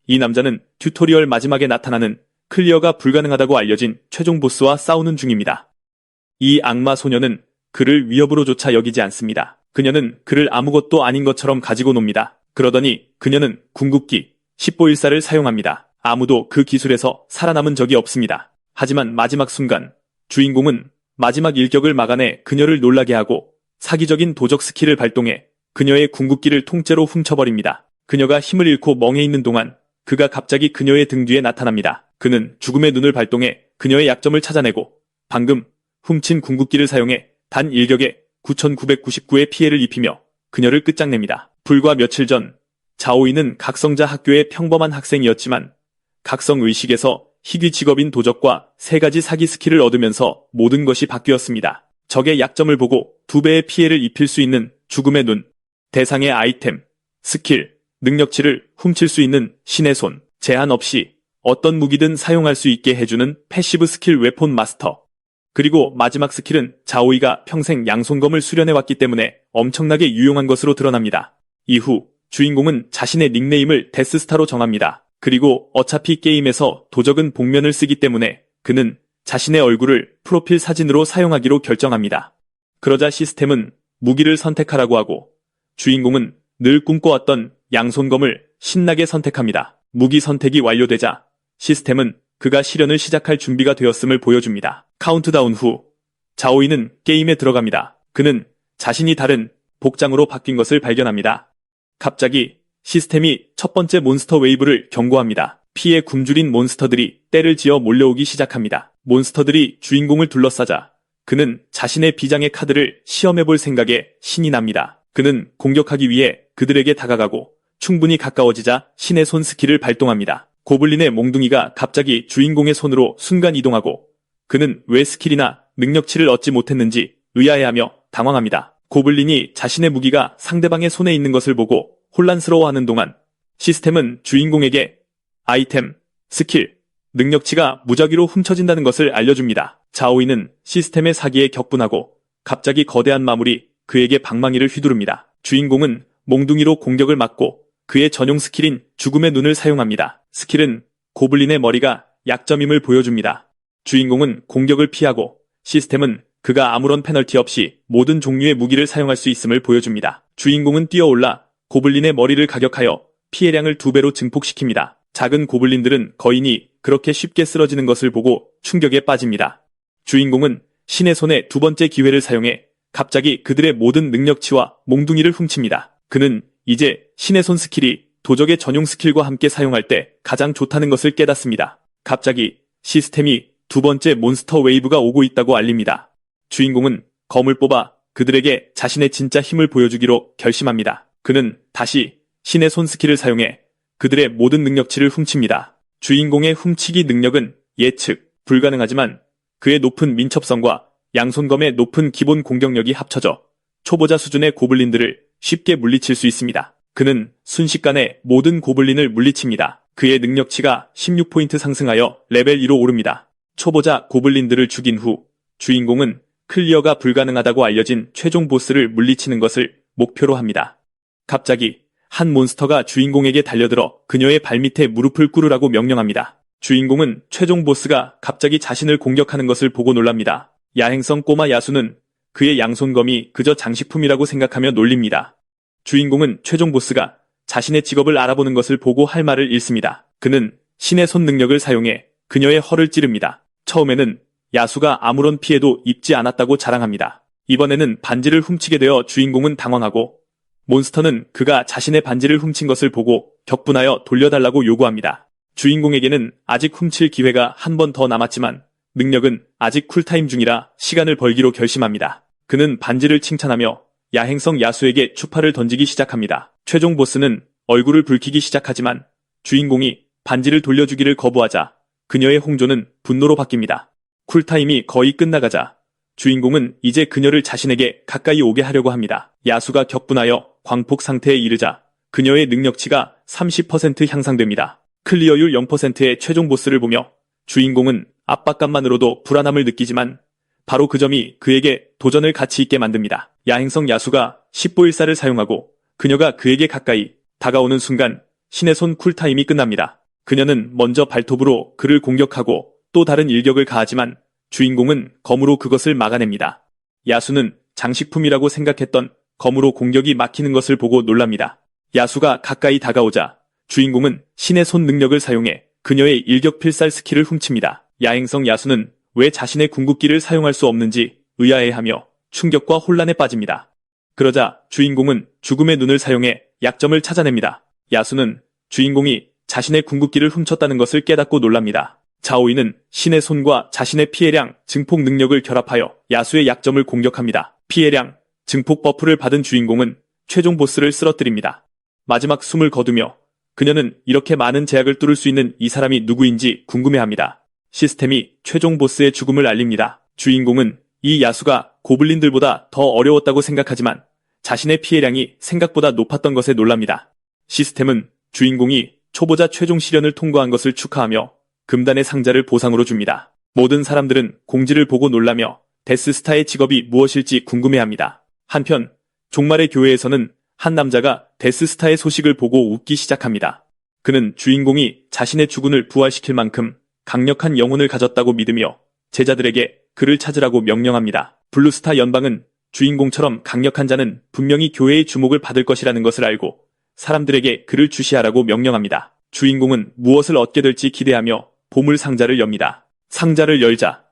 이 남자는 튜토리얼 마지막에 나타나는 클리어가 불가능하다고 알려진 최종 보스와 싸우는 중입니다. 이 악마 소녀는 그를 위협으로조차 여기지 않습니다. 그녀는 그를 아무것도 아닌 것처럼 가지고 놉니다. 그러더니 그녀는 궁극기 10보일사를 사용합니다. 아무도 그 기술에서 살아남은 적이 없습니다. 하지만 마지막 순간 주인공은 마지막 일격을 막아내 그녀를 놀라게 하고 사기적인 도적 스킬을 발동해 그녀의 궁극기를 통째로 훔쳐버립니다. 그녀가 힘을 잃고 멍해 있는 동안 그가 갑자기 그녀의 등 뒤에 나타납니다. 그는 죽음의 눈을 발동해 그녀의 약점을 찾아내고 방금 훔친 궁극기를 사용해 단 일격에 9,999의 피해를 입히며 그녀를 끝장냅니다. 불과 며칠 전 자오이는 각성자 학교의 평범한 학생이었지만 각성의식에서 희귀 직업인 도적과 3가지 사기 스킬을 얻으면서 모든 것이 바뀌었습니다. 적의 약점을 보고 2배의 피해를 입힐 수 있는 죽음의 눈, 대상의 아이템, 스킬, 능력치를 훔칠 수 있는 신의 손, 제한 없이 어떤 무기든 사용할 수 있게 해주는 패시브 스킬 웨폰 마스터, 그리고 마지막 스킬은 자오이가 평생 양손검을 수련해왔기 때문에 엄청나게 유용한 것으로 드러납니다. 이후 주인공은 자신의 닉네임을 데스스타로 정합니다. 그리고 어차피 게임에서 도적은 복면을 쓰기 때문에 그는 자신의 얼굴을 프로필 사진으로 사용하기로 결정합니다. 그러자 시스템은 무기를 선택하라고 하고 주인공은 늘 꿈꿔왔던 양손검을 신나게 선택합니다. 무기 선택이 완료되자 시스템은 그가 실현을 시작할 준비가 되었음을 보여줍니다. 카운트다운 후 자오이는 게임에 들어갑니다. 그는 자신이 다른 복장으로 바뀐 것을 발견합니다. 갑자기 시스템이 첫 번째 몬스터 웨이브를 경고합니다. 피에 굶주린 몬스터들이 떼를 지어 몰려오기 시작합니다. 몬스터들이 주인공을 둘러싸자 그는 자신의 비장의 카드를 시험해볼 생각에 신이 납니다. 그는 공격하기 위해 그들에게 다가가고 충분히 가까워지자 신의 손 스킬을 발동합니다. 고블린의 몽둥이가 갑자기 주인공의 손으로 순간 이동하고 그는 왜 스킬이나 능력치를 얻지 못했는지 의아해하며 당황합니다. 고블린이 자신의 무기가 상대방의 손에 있는 것을 보고 혼란스러워하는 동안 시스템은 주인공에게 아이템, 스킬, 능력치가 무작위로 훔쳐진다는 것을 알려줍니다. 자오이는 시스템의 사기에 격분하고 갑자기 거대한 마물이 그에게 방망이를 휘두릅니다. 주인공은 몽둥이로 공격을 막고 그의 전용 스킬인 죽음의 눈을 사용합니다. 스킬은 고블린의 머리가 약점임을 보여줍니다. 주인공은 공격을 피하고 시스템은 그가 아무런 페널티 없이 모든 종류의 무기를 사용할 수 있음을 보여줍니다. 주인공은 뛰어올라 고블린의 머리를 가격하여 피해량을 2배로 증폭시킵니다. 작은 고블린들은 거인이 그렇게 쉽게 쓰러지는 것을 보고 충격에 빠집니다. 주인공은 신의 손의 2번째 기회를 사용해 갑자기 그들의 모든 능력치와 몽둥이를 훔칩니다. 그는 이제 신의 손 스킬이 도적의 전용 스킬과 함께 사용할 때 가장 좋다는 것을 깨닫습니다. 갑자기 시스템이 2번째 몬스터 웨이브가 오고 있다고 알립니다. 주인공은 검을 뽑아 그들에게 자신의 진짜 힘을 보여주기로 결심합니다. 그는 다시 신의 손 스킬을 사용해 그들의 모든 능력치를 훔칩니다. 주인공의 훔치기 능력은 예측 불가능하지만 그의 높은 민첩성과 양손검의 높은 기본 공격력이 합쳐져 초보자 수준의 고블린들을 쉽게 물리칠 수 있습니다. 그는 순식간에 모든 고블린을 물리칩니다. 그의 능력치가 16포인트 상승하여 레벨 2로 오릅니다. 초보자 고블린들을 죽인 후 주인공은 클리어가 불가능하다고 알려진 최종 보스를 물리치는 것을 목표로 합니다. 갑자기 한 몬스터가 주인공에게 달려들어 그녀의 발밑에 무릎을 꿇으라고 명령합니다. 주인공은 최종 보스가 갑자기 자신을 공격하는 것을 보고 놀랍니다. 야행성 꼬마 야수는 그의 양손검이 그저 장식품이라고 생각하며 놀립니다. 주인공은 최종 보스가 자신의 직업을 알아보는 것을 보고 할 말을 잃습니다. 그는 신의 손 능력을 사용해 그녀의 허를 찌릅니다. 처음에는 야수가 아무런 피해도 입지 않았다고 자랑합니다. 이번에는 반지를 훔치게 되어 주인공은 당황하고 몬스터는 그가 자신의 반지를 훔친 것을 보고 격분하여 돌려달라고 요구합니다. 주인공에게는 아직 훔칠 기회가 한 번 더 남았지만 능력은 아직 쿨타임 중이라 시간을 벌기로 결심합니다. 그는 반지를 칭찬하며 야행성 야수에게 추파를 던지기 시작합니다. 최종 보스는 얼굴을 붉히기 시작하지만 주인공이 반지를 돌려주기를 거부하자 그녀의 홍조는 분노로 바뀝니다. 쿨타임이 거의 끝나가자 주인공은 이제 그녀를 자신에게 가까이 오게 하려고 합니다. 야수가 격분하여 광폭 상태에 이르자 그녀의 능력치가 30% 향상됩니다. 클리어율 0%의 최종 보스를 보며 주인공은 압박감만으로도 불안함을 느끼지만 바로 그 점이 그에게 도전을 가치 있게 만듭니다. 야행성 야수가 10보일사를 사용하고 그녀가 그에게 가까이 다가오는 순간 신의 손 쿨타임이 끝납니다. 그녀는 먼저 발톱으로 그를 공격하고 또 다른 일격을 가하지만 주인공은 검으로 그것을 막아냅니다. 야수는 장식품이라고 생각했던 검으로 공격이 막히는 것을 보고 놀랍니다. 야수가 가까이 다가오자 주인공은 신의 손 능력을 사용해 그녀의 일격필살 스킬을 훔칩니다. 야행성 야수는 왜 자신의 궁극기를 사용할 수 없는지 의아해하며 충격과 혼란에 빠집니다. 그러자 주인공은 죽음의 눈을 사용해 약점을 찾아냅니다. 야수는 주인공이 자신의 궁극기를 훔쳤다는 것을 깨닫고 놀랍니다. 자오이는 신의 손과 자신의 피해량, 증폭 능력을 결합하여 야수의 약점을 공격합니다. 피해량, 증폭 버프를 받은 주인공은 최종 보스를 쓰러뜨립니다. 마지막 숨을 거두며 그녀는 이렇게 많은 제약을 뚫을 수 있는 이 사람이 누구인지 궁금해합니다. 시스템이 최종 보스의 죽음을 알립니다. 주인공은 이 야수가 고블린들보다 더 어려웠다고 생각하지만 자신의 피해량이 생각보다 높았던 것에 놀랍니다. 시스템은 주인공이 초보자 최종 시련을 통과한 것을 축하하며 금단의 상자를 보상으로 줍니다. 모든 사람들은 공지를 보고 놀라며 데스스타의 직업이 무엇일지 궁금해합니다. 한편 종말의 교회에서는 한 남자가 데스스타의 소식을 보고 웃기 시작합니다. 그는 주인공이 자신의 주군을 부활시킬 만큼 강력한 영혼을 가졌다고 믿으며 제자들에게 그를 찾으라고 명령합니다. 블루스타 연방은 주인공처럼 강력한 자는 분명히 교회의 주목을 받을 것이라는 것을 알고 사람들에게 그를 주시하라고 명령합니다. 주인공은 무엇을 얻게 될지 기대하며 보물 상자를 엽니다. 상자를 열자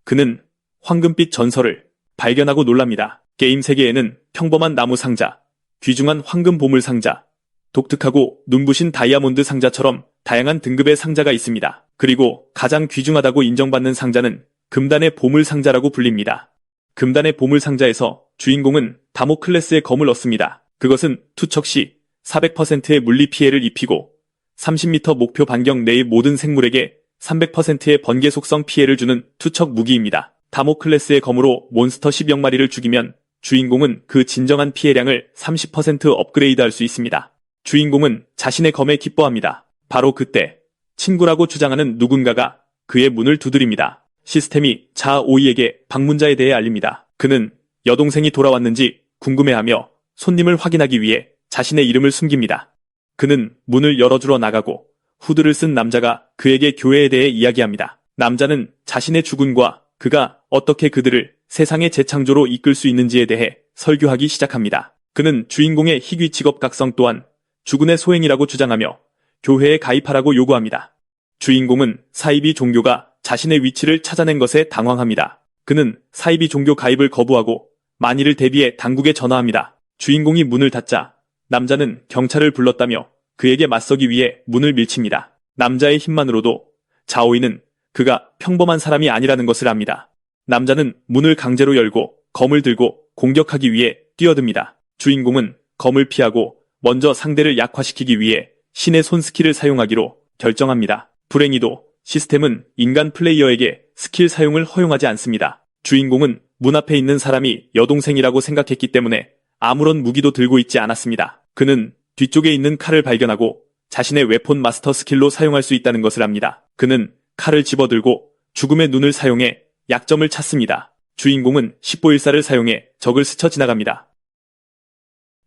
그는 황금빛 전설을 발견하고 놀랍니다. 게임 세계에는 평범한 나무 상자, 귀중한 황금 보물 상자, 독특하고 눈부신 다이아몬드 상자처럼 다양한 등급의 상자가 있습니다. 그리고 가장 귀중하다고 인정받는 상자는 금단의 보물 상자라고 불립니다. 금단의 보물 상자에서 주인공은 다모클레스의 검을 얻습니다. 그것은 투척 시 400%의 물리 피해를 입히고 30m 목표 반경 내의 모든 생물에게 300%의 번개 속성 피해를 주는 투척 무기입니다. 다모클레스의 검으로 몬스터 10여 마리를 죽이면 주인공은 그 진정한 피해량을 30% 업그레이드할 수 있습니다. 주인공은 자신의 검에 기뻐합니다. 바로 그때 친구라고 주장하는 누군가가 그의 문을 두드립니다. 시스템이 자오이에게 방문자에 대해 알립니다. 그는 여동생이 돌아왔는지 궁금해하며 손님을 확인하기 위해 자신의 이름을 숨깁니다. 그는 문을 열어주러 나가고 후드를 쓴 남자가 그에게 교회에 대해 이야기합니다. 남자는 자신의 주군과 그가 어떻게 그들을 세상의 재창조로 이끌 수 있는지에 대해 설교하기 시작합니다. 그는 주인공의 희귀 직업 각성 또한 주군의 소행이라고 주장하며 교회에 가입하라고 요구합니다. 주인공은 사이비 종교가 자신의 위치를 찾아낸 것에 당황합니다. 그는 사이비 종교 가입을 거부하고 만일을 대비해 당국에 전화합니다. 주인공이 문을 닫자 남자는 경찰을 불렀다며 그에게 맞서기 위해 문을 밀칩니다. 남자의 힘만으로도 자오이는 그가 평범한 사람이 아니라는 것을 압니다. 남자는 문을 강제로 열고 검을 들고 공격하기 위해 뛰어듭니다. 주인공은 검을 피하고 먼저 상대를 약화시키기 위해 신의 손 스킬을 사용하기로 결정합니다. 불행히도 시스템은 인간 플레이어에게 스킬 사용을 허용하지 않습니다. 주인공은 문 앞에 있는 사람이 여동생이라고 생각했기 때문에 아무런 무기도 들고 있지 않았습니다. 그는 뒤쪽에 있는 칼을 발견하고 자신의 웨폰 마스터 스킬로 사용할 수 있다는 것을 압니다. 그는 칼을 집어들고 죽음의 눈을 사용해 약점을 찾습니다. 주인공은 10보일사를 사용해 적을 스쳐 지나갑니다.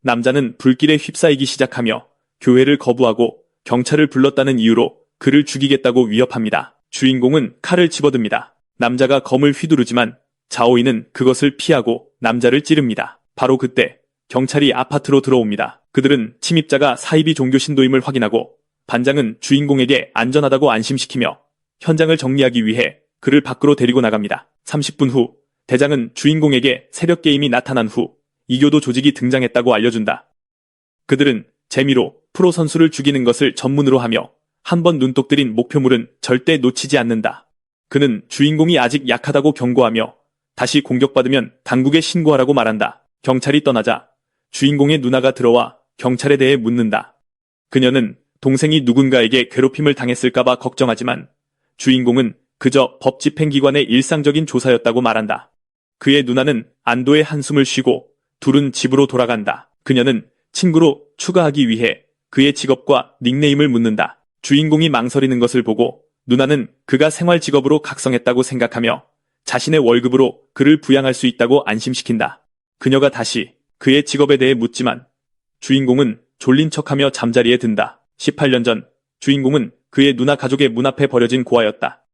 남자는 불길에 휩싸이기 시작하며 교회를 거부하고 경찰을 불렀다는 이유로 그를 죽이겠다고 위협합니다. 주인공은 칼을 집어듭니다. 남자가 검을 휘두르지만 자오이는 그것을 피하고 남자를 찌릅니다. 바로 그때 경찰이 아파트로 들어옵니다. 그들은 침입자가 사이비 종교 신도임을 확인하고 반장은 주인공에게 안전하다고 안심시키며 현장을 정리하기 위해 그를 밖으로 데리고 나갑니다. 30분 후 대장은 주인공에게 새벽 게임이 나타난 후 이교도 조직이 등장했다고 알려준다. 그들은 재미로 프로 선수를 죽이는 것을 전문으로 하며 한번 눈독 들인 목표물은 절대 놓치지 않는다. 그는 주인공이 아직 약하다고 경고하며 다시 공격받으면 당국에 신고하라고 말한다. 경찰이 떠나자 주인공의 누나가 들어와 경찰에 대해 묻는다. 그녀는 동생이 누군가에게 괴롭힘을 당했을까봐 걱정하지만 주인공은 그저 법 집행기관의 일상적인 조사였다고 말한다. 그의 누나는 안도의 한숨을 쉬고 둘은 집으로 돌아간다. 그녀는 친구로 추가하기 위해 그의 직업과 닉네임을 묻는다. 주인공이 망설이는 것을 보고 누나는 그가 생활 직업으로 각성했다고 생각하며 자신의 월급으로 그를 부양할 수 있다고 안심시킨다. 그녀가 다시 그의 직업에 대해 묻지만 주인공은 졸린 척하며 잠자리에 든다. 18년 전 주인공은 그의 누나 가족의 문 앞에 버려진 고아였다.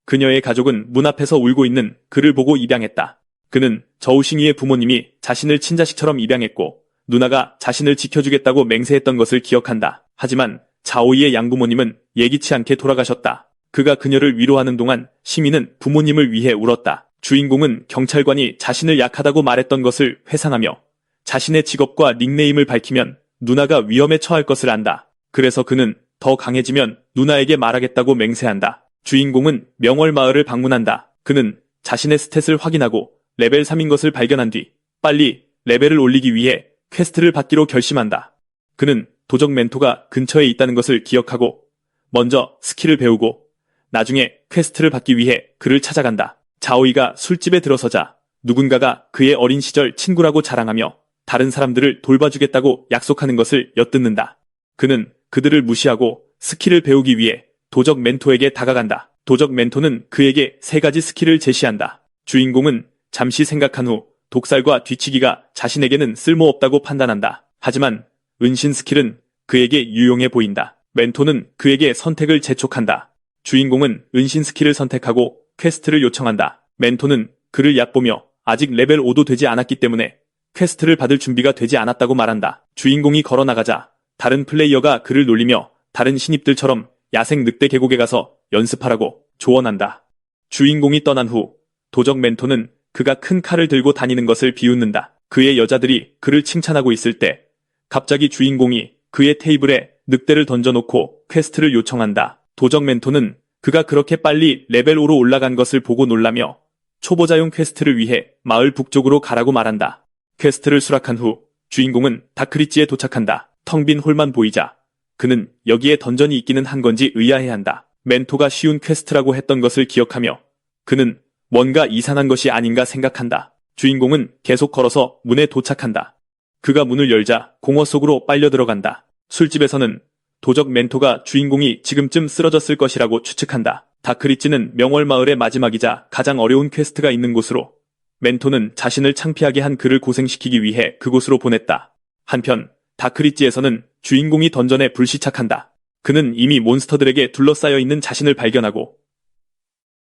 그녀의 가족은 문 앞에서 울고 있는 그를 보고 입양했다. 그는 저우싱이의 부모님이 자신을 친자식처럼 입양했고 누나가 자신을 지켜주겠다고 맹세했던 것을 기억한다. 하지만 자오이의 양부모님은 예기치 않게 돌아가셨다. 그가 그녀를 위로하는 동안 시민은 부모님을 위해 울었다. 주인공은 경찰관이 자신을 약하다고 말했던 것을 회상하며 자신의 직업과 닉네임을 밝히면 누나가 위험에 처할 것을 안다. 그래서 그는 더 강해지면 누나에게 말하겠다고 맹세한다. 주인공은 명월마을을 방문한다. 그는 자신의 스탯을 확인하고 레벨 3인 것을 발견한 뒤 빨리 레벨을 올리기 위해 퀘스트를 받기로 결심한다. 그는 도적 멘토가 근처에 있다는 것을 기억하고 먼저 스킬을 배우고 나중에 퀘스트를 받기 위해 그를 찾아간다. 자오이가 술집에 들어서자 누군가가 그의 어린 시절 친구라고 자랑하며 다른 사람들을 돌봐주겠다고 약속하는 것을 엿듣는다. 그는 그들을 무시하고 스킬을 배우기 위해 도적 멘토에게 다가간다. 도적 멘토는 그에게 3가지 스킬을 제시한다. 주인공은 잠시 생각한 후 독살과 뒤치기가 자신에게는 쓸모없다고 판단한다. 하지만 은신 스킬은 그에게 유용해 보인다. 멘토는 그에게 선택을 재촉한다. 주인공은 은신 스킬을 선택하고 퀘스트를 요청한다. 멘토는 그를 얕보며 아직 레벨 5도 되지 않았기 때문에 퀘스트를 받을 준비가 되지 않았다고 말한다. 주인공이 걸어나가자 다른 플레이어가 그를 놀리며 다른 신입들처럼 야생 늑대 계곡에 가서 연습하라고 조언한다. 주인공이 떠난 후 도적 멘토는 그가 큰 칼을 들고 다니는 것을 비웃는다. 그의 여자들이 그를 칭찬하고 있을 때 갑자기 주인공이 그의 테이블에 늑대를 던져놓고 퀘스트를 요청한다. 도적 멘토는 그가 그렇게 빨리 레벨 5로 올라간 것을 보고 놀라며 초보자용 퀘스트를 위해 마을 북쪽으로 가라고 말한다. 퀘스트를 수락한 후 주인공은 다크리지에 도착한다. 텅 빈 홀만 보이자 그는 여기에 던전이 있기는 한 건지 의아해한다. 멘토가 쉬운 퀘스트라고 했던 것을 기억하며 그는 뭔가 이상한 것이 아닌가 생각한다. 주인공은 계속 걸어서 문에 도착한다. 그가 문을 열자 공허 속으로 빨려 들어간다. 술집에서는 도적 멘토가 주인공이 지금쯤 쓰러졌을 것이라고 추측한다. 다크리지는 명월마을의 마지막이자 가장 어려운 퀘스트가 있는 곳으로 멘토는 자신을 창피하게 한 그를 고생시키기 위해 그곳으로 보냈다. 한편 다크리지에서는 주인공이 던전에 불시착한다. 그는 이미 몬스터들에게 둘러싸여 있는 자신을 발견하고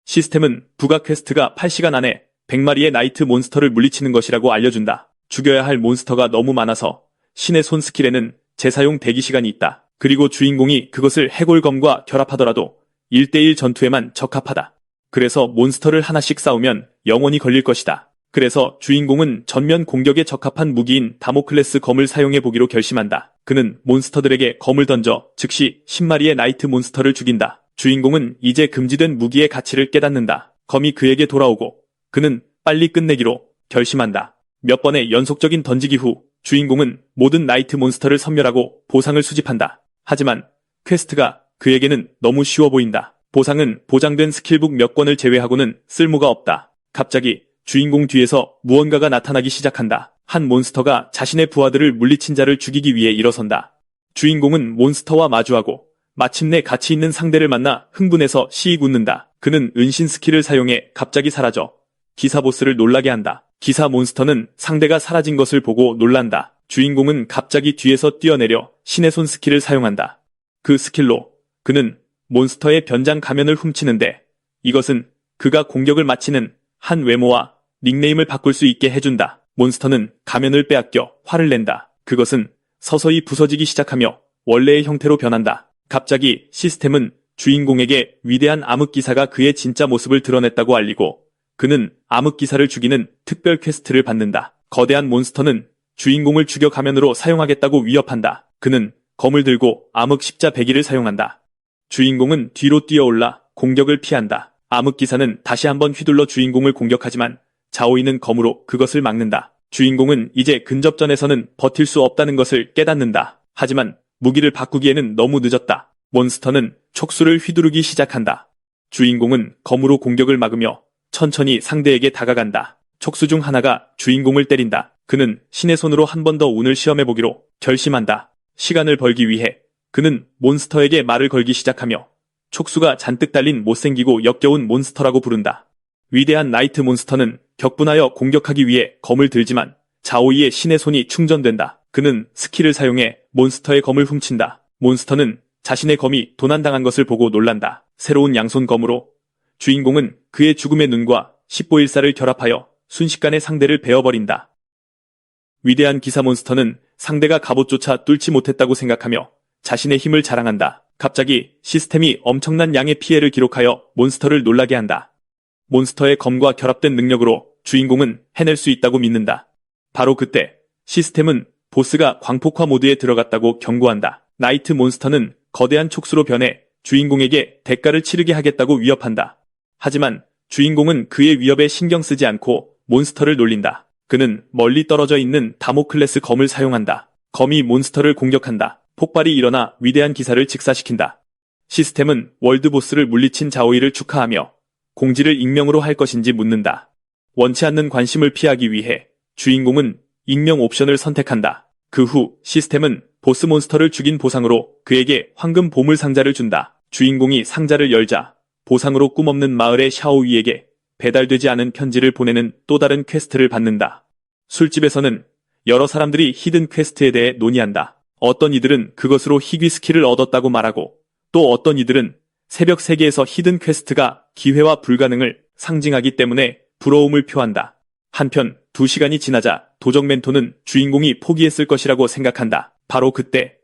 시스템은 부가 퀘스트가 8시간 안에 100마리의 나이트 몬스터를 물리치는 것이라고 알려준다. 죽여야 할 몬스터가 너무 많아서 신의 손 스킬에는 재사용 대기 시간이 있다. 그리고 주인공이 그것을 해골검과 결합하더라도 1대1 전투에만 적합하다. 그래서 몬스터를 하나씩 싸우면 영원히 걸릴 것이다. 그래서 주인공은 전면 공격에 적합한 무기인 다모클레스 검을 사용해보기로 결심한다. 그는 몬스터들에게 검을 던져 즉시 10마리의 나이트 몬스터를 죽인다. 주인공은 이제 금지된 무기의 가치를 깨닫는다. 검이 그에게 돌아오고 그는 빨리 끝내기로 결심한다. 몇 번의 연속적인 던지기 후 주인공은 모든 나이트 몬스터를 섬멸하고 보상을 수집한다. 하지만 퀘스트가 그에게는 너무 쉬워 보인다. 보상은 보장된 스킬북 몇 권을 제외하고는 쓸모가 없다. 갑자기 주인공 뒤에서 무언가가 나타나기 시작한다. 한 몬스터가 자신의 부하들을 물리친 자를 죽이기 위해 일어선다. 주인공은 몬스터와 마주하고 마침내 가치 있는 상대를 만나 흥분해서 시익 웃는다. 그는 은신 스킬을 사용해 갑자기 사라져 기사 보스를 놀라게 한다. 기사 몬스터는 상대가 사라진 것을 보고 놀란다. 주인공은 갑자기 뒤에서 뛰어내려 신의 손 스킬을 사용한다. 그 스킬로 그는 몬스터의 변장 가면을 훔치는데 이것은 그가 공격을 마치는 한 외모와 닉네임을 바꿀 수 있게 해준다. 몬스터는 가면을 빼앗겨 화를 낸다. 그것은 서서히 부서지기 시작하며 원래의 형태로 변한다. 갑자기 시스템은 주인공에게 위대한 암흑기사가 그의 진짜 모습을 드러냈다고 알리고 그는 암흑기사를 죽이는 특별 퀘스트를 받는다. 거대한 몬스터는 주인공을 죽여 가면으로 사용하겠다고 위협한다. 그는 검을 들고 암흑 십자 배기를 사용한다. 주인공은 뒤로 뛰어올라 공격을 피한다. 암흑기사는 다시 한번 휘둘러 주인공을 공격하지만 자오이는 검으로 그것을 막는다. 주인공은 이제 근접전에서는 버틸 수 없다는 것을 깨닫는다. 하지만 무기를 바꾸기에는 너무 늦었다. 몬스터는 촉수를 휘두르기 시작한다. 주인공은 검으로 공격을 막으며 천천히 상대에게 다가간다. 촉수 중 하나가 주인공을 때린다. 그는 신의 손으로 한 번 더 운을 시험해보기로 결심한다. 시간을 벌기 위해 그는 몬스터에게 말을 걸기 시작하며 촉수가 잔뜩 달린 못생기고 역겨운 몬스터라고 부른다. 위대한 나이트 몬스터는 격분하여 공격하기 위해 검을 들지만 자오이의 신의 손이 충전된다. 그는 스킬을 사용해 몬스터의 검을 훔친다. 몬스터는 자신의 검이 도난당한 것을 보고 놀란다. 새로운 양손 검으로 주인공은 그의 죽음의 눈과 십보일사를 결합하여 순식간에 상대를 베어버린다. 위대한 기사 몬스터는 상대가 갑옷조차 뚫지 못했다고 생각하며 자신의 힘을 자랑한다. 갑자기 시스템이 엄청난 양의 피해를 기록하여 몬스터를 놀라게 한다. 몬스터의 검과 결합된 능력으로 주인공은 해낼 수 있다고 믿는다. 바로 그때 시스템은 보스가 광폭화 모드에 들어갔다고 경고한다. 나이트 몬스터는 거대한 촉수로 변해 주인공에게 대가를 치르게 하겠다고 위협한다. 하지만 주인공은 그의 위협에 신경 쓰지 않고 몬스터를 놀린다. 그는 멀리 떨어져 있는 다모클레스 검을 사용한다. 검이 몬스터를 공격한다. 폭발이 일어나 위대한 기사를 직사시킨다. 시스템은 월드보스를 물리친 자오이를 축하하며 공지를 익명으로 할 것인지 묻는다. 원치 않는 관심을 피하기 위해 주인공은 익명 옵션을 선택한다. 그 후 시스템은 보스 몬스터를 죽인 보상으로 그에게 황금 보물 상자를 준다. 주인공이 상자를 열자 보상으로 꿈없는 마을의 샤오위에게 배달되지 않은 편지를 보내는 또 다른 퀘스트를 받는다. 술집에서는 여러 사람들이 히든 퀘스트에 대해 논의한다. 어떤 이들은 그것으로 희귀 스킬을 얻었다고 말하고 또 어떤 이들은 새벽 세계에서 히든 퀘스트가 기회와 불가능을 상징하기 때문에 부러움을 표한다. 한편 2시간이 지나자 도적 멘토는 주인공이 포기했을 것이라고 생각한다. 바로 그때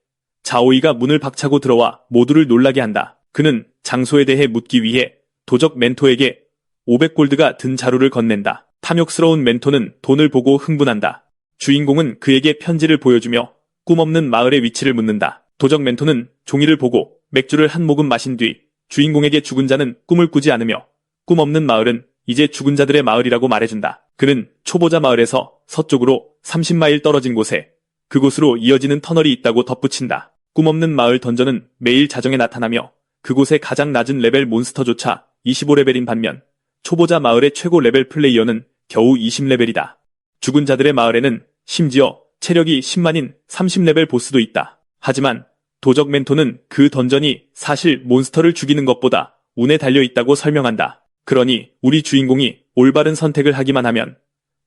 자오이가 문을 박차고 들어와 모두를 놀라게 한다. 그는 장소에 대해 묻기 위해 도적 멘토에게 500골드가 든 자루를 건넨다. 탐욕스러운 멘토는 돈을 보고 흥분한다. 주인공은 그에게 편지를 보여주며 꿈없는 마을의 위치를 묻는다. 도적 멘토는 종이를 보고 맥주를 한 모금 마신 뒤 주인공에게 죽은 자는 꿈을 꾸지 않으며 꿈없는 마을은 이제 죽은 자들의 마을이라고 말해준다. 그는 초보자 마을에서 서쪽으로 30마일 떨어진 곳에 그곳으로 이어지는 터널이 있다고 덧붙인다. 꿈없는 마을 던전은 매일 자정에 나타나며 그곳의 가장 낮은 레벨 몬스터조차 25레벨인 반면 초보자 마을의 최고 레벨 플레이어는 겨우 20레벨이다. 죽은 자들의 마을에는 심지어 체력이 10만인 30레벨 보스도 있다. 하지만 도적 멘토는 그 던전이 사실 몬스터를 죽이는 것보다 운에 달려있다고 설명한다. 그러니 우리 주인공이 올바른 선택을 하기만 하면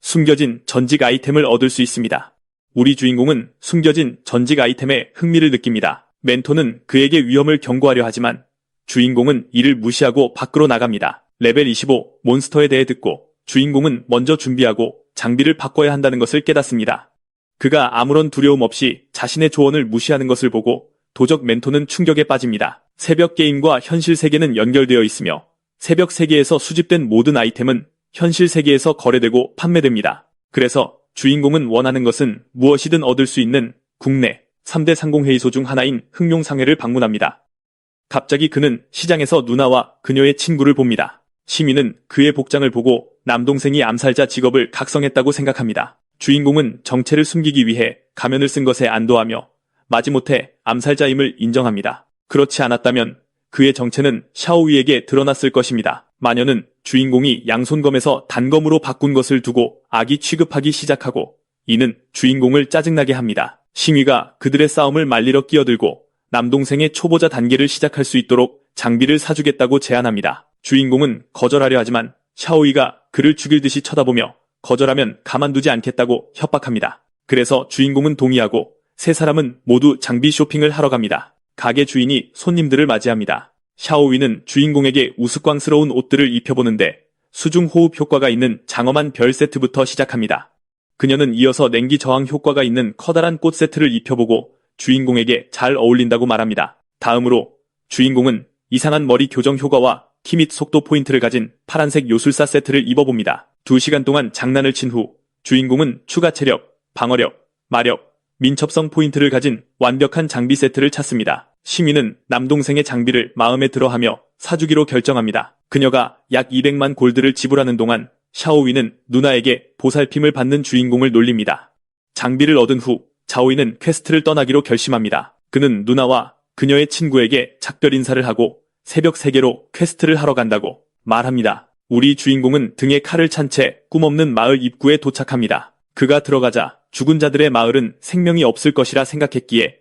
숨겨진 전직 아이템을 얻을 수 있습니다. 우리 주인공은 숨겨진 전직 아이템에 흥미를 느낍니다. 멘토는 그에게 위험을 경고하려 하지만 주인공은 이를 무시하고 밖으로 나갑니다. 레벨 25 몬스터에 대해 듣고 주인공은 먼저 준비하고 장비를 바꿔야 한다는 것을 깨닫습니다. 그가 아무런 두려움 없이 자신의 조언을 무시하는 것을 보고 도적 멘토는 충격에 빠집니다. 새벽 게임과 현실 세계는 연결되어 있으며 새벽 세계에서 수집된 모든 아이템은 현실 세계에서 거래되고 판매됩니다. 그래서 주인공은 원하는 것은 무엇이든 얻을 수 있는 국내 3대 상공회의소 중 하나인 흑룡상회를 방문합니다. 갑자기 그는 시장에서 누나와 그녀의 친구를 봅니다. 시민은 그의 복장을 보고 남동생이 암살자 직업을 각성했다고 생각합니다. 주인공은 정체를 숨기기 위해 가면을 쓴 것에 안도하며 마지못해 암살자임을 인정합니다. 그렇지 않았다면 그의 정체는 샤오위에게 드러났을 것입니다. 마녀는 주인공이 양손검에서 단검으로 바꾼 것을 두고 악이 취급하기 시작하고 이는 주인공을 짜증나게 합니다. 싱위가 그들의 싸움을 말리러 끼어들고 남동생의 초보자 단계를 시작할 수 있도록 장비를 사주겠다고 제안합니다. 주인공은 거절하려 하지만 샤오위가 그를 죽일 듯이 쳐다보며 거절하면 가만두지 않겠다고 협박합니다. 그래서 주인공은 동의하고 세 사람은 모두 장비 쇼핑을 하러 갑니다. 가게 주인이 손님들을 맞이합니다. 샤오위는 주인공에게 우스꽝스러운 옷들을 입혀보는데 수중 호흡 효과가 있는 장엄한 별 세트부터 시작합니다. 그녀는 이어서 냉기 저항 효과가 있는 커다란 꽃 세트를 입혀보고 주인공에게 잘 어울린다고 말합니다. 다음으로 주인공은 이상한 머리 교정 효과와 키 및 속도 포인트를 가진 파란색 요술사 세트를 입어봅니다. 2시간 동안 장난을 친 후 주인공은 추가 체력, 방어력, 마력, 민첩성 포인트를 가진 완벽한 장비 세트를 찾습니다. 시민은 남동생의 장비를 마음에 들어하며 사주기로 결정합니다. 그녀가 약 200만 골드를 지불하는 동안 샤오위는 누나에게 보살핌을 받는 주인공을 놀립니다. 장비를 얻은 후 자오이는 퀘스트를 떠나기로 결심합니다. 그는 누나와 그녀의 친구에게 작별 인사를 하고 새벽 세계로 퀘스트를 하러 간다고 말합니다. 우리 주인공은 등에 칼을 찬 채 꿈없는 마을 입구에 도착합니다. 그가 들어가자 죽은 자들의 마을은 생명이 없을 것이라 생각했기에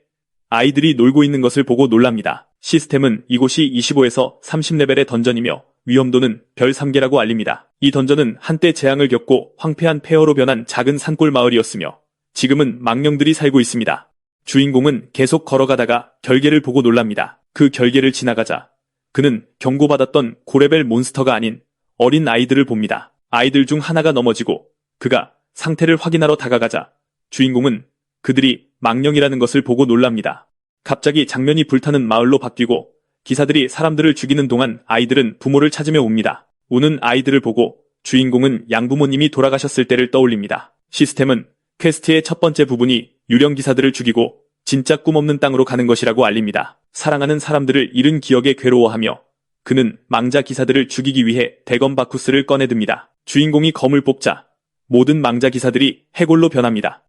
아이들이 놀고 있는 것을 보고 놀랍니다. 시스템은 이곳이 25에서 30레벨의 던전이며 위험도는 별 3개라고 알립니다. 이 던전은 한때 재앙을 겪고 황폐한 폐허로 변한 작은 산골 마을이었으며 지금은 망령들이 살고 있습니다. 주인공은 계속 걸어가다가 결계를 보고 놀랍니다. 그 결계를 지나가자 그는 경고받았던 고레벨 몬스터가 아닌 어린 아이들을 봅니다. 아이들 중 하나가 넘어지고 그가 상태를 확인하러 다가가자 주인공은 그들이 망령이라는 것을 보고 놀랍니다. 갑자기 장면이 불타는 마을로 바뀌고 기사들이 사람들을 죽이는 동안 아이들은 부모를 찾으며 옵니다. 우는 아이들을 보고 주인공은 양부모님이 돌아가셨을 때를 떠올립니다. 시스템은 퀘스트의 첫 번째 부분이 유령 기사들을 죽이고 진짜 꿈없는 땅으로 가는 것이라고 알립니다. 사랑하는 사람들을 잃은 기억에 괴로워하며 그는 망자 기사들을 죽이기 위해 대검 바쿠스를 꺼내듭니다. 주인공이 검을 뽑자 모든 망자 기사들이 해골로 변합니다.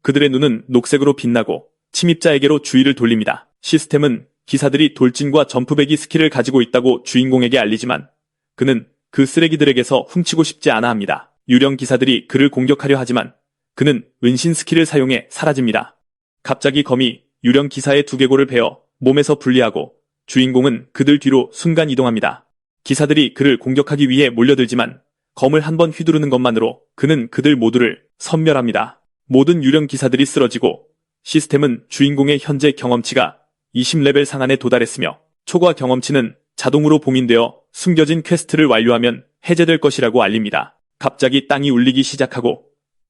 그들의 눈은 녹색으로 빛나고 침입자에게로 주의를 돌립니다. 시스템은 기사들이 돌진과 점프배기 스킬을 가지고 있다고 주인공에게 알리지만 그는 그 쓰레기들에게서 훔치고 싶지 않아 합니다. 유령 기사들이 그를 공격하려 하지만 그는 은신 스킬을 사용해 사라집니다. 갑자기 검이 유령 기사의 두개골을 베어 몸에서 분리하고 주인공은 그들 뒤로 순간 이동합니다. 기사들이 그를 공격하기 위해 몰려들지만 검을 한번 휘두르는 것만으로 그는 그들 모두를 섬멸합니다. 모든 유령 기사들이 쓰러지고 시스템은 주인공의 현재 경험치가 20레벨 상한에 도달했으며 초과 경험치는 자동으로 봉인되어 숨겨진 퀘스트를 완료하면 해제될 것이라고 알립니다. 갑자기 땅이 울리기 시작하고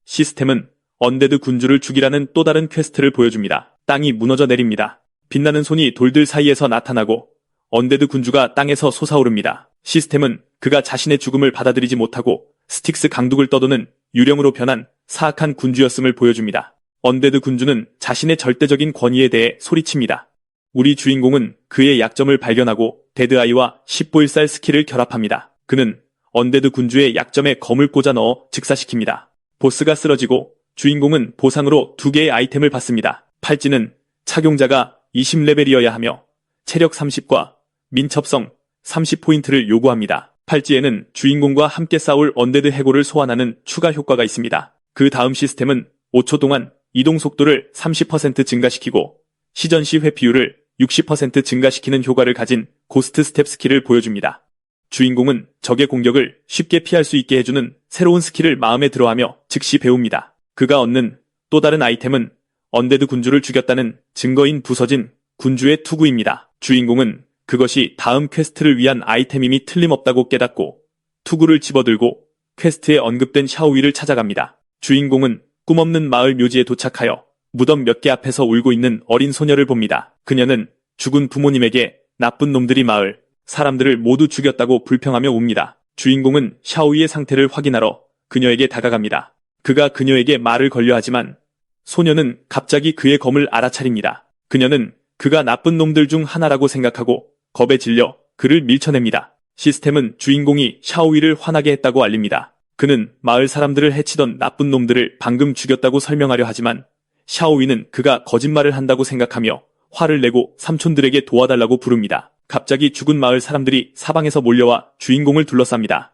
시스템은 언데드 군주를 죽이라는 또 다른 퀘스트를 보여줍니다. 땅이 무너져 내립니다. 빛나는 손이 돌들 사이에서 나타나고 언데드 군주가 땅에서 솟아오릅니다. 시스템은 그가 자신의 죽음을 받아들이지 못하고 스틱스 강둑을 떠도는 유령으로 변한 사악한 군주였음을 보여줍니다. 언데드 군주는 자신의 절대적인 권위에 대해 소리칩니다. 우리 주인공은 그의 약점을 발견하고 데드아이와 10보일살 스킬을 결합합니다. 그는 언데드 군주의 약점에 검을 꽂아 넣어 즉사시킵니다. 보스가 쓰러지고 주인공은 보상으로 2개의 아이템을 받습니다. 팔찌는 착용자가 20레벨이어야 하며 체력 30과 민첩성 30포인트를 요구합니다. 팔찌에는 주인공과 함께 싸울 언데드 해골을 소환하는 추가 효과가 있습니다. 그 다음 시스템은 5초 동안 이동 속도를 30% 증가시키고 시전 시 회피율을 60% 증가시키는 효과를 가진 고스트 스텝 스킬을 보여줍니다. 주인공은 적의 공격을 쉽게 피할 수 있게 해주는 새로운 스킬을 마음에 들어하며 즉시 배웁니다. 그가 얻는 또 다른 아이템은 언데드 군주를 죽였다는 증거인 부서진 군주의 투구입니다. 주인공은 그것이 다음 퀘스트를 위한 아이템임이 틀림없다고 깨닫고 투구를 집어들고 퀘스트에 언급된 샤오위를 찾아갑니다. 주인공은 꿈없는 마을 묘지에 도착하여 무덤 몇 개 앞에서 울고 있는 어린 소녀를 봅니다. 그녀는 죽은 부모님에게 나쁜 놈들이 마을 사람들을 모두 죽였다고 불평하며 웁니다. 주인공은 샤오위의 상태를 확인하러 그녀에게 다가갑니다. 그가 그녀에게 말을 걸려 하지만 소녀는 갑자기 그의 검을 알아차립니다. 그녀는 그가 나쁜 놈들 중 하나라고 생각하고 겁에 질려 그를 밀쳐냅니다. 시스템은 주인공이 샤오위를 화나게 했다고 알립니다. 그는 마을 사람들을 해치던 나쁜 놈들을 방금 죽였다고 설명하려 하지만 샤오위는 그가 거짓말을 한다고 생각하며 화를 내고 삼촌들에게 도와달라고 부릅니다. 갑자기 죽은 마을 사람들이 사방에서 몰려와 주인공을 둘러쌉니다.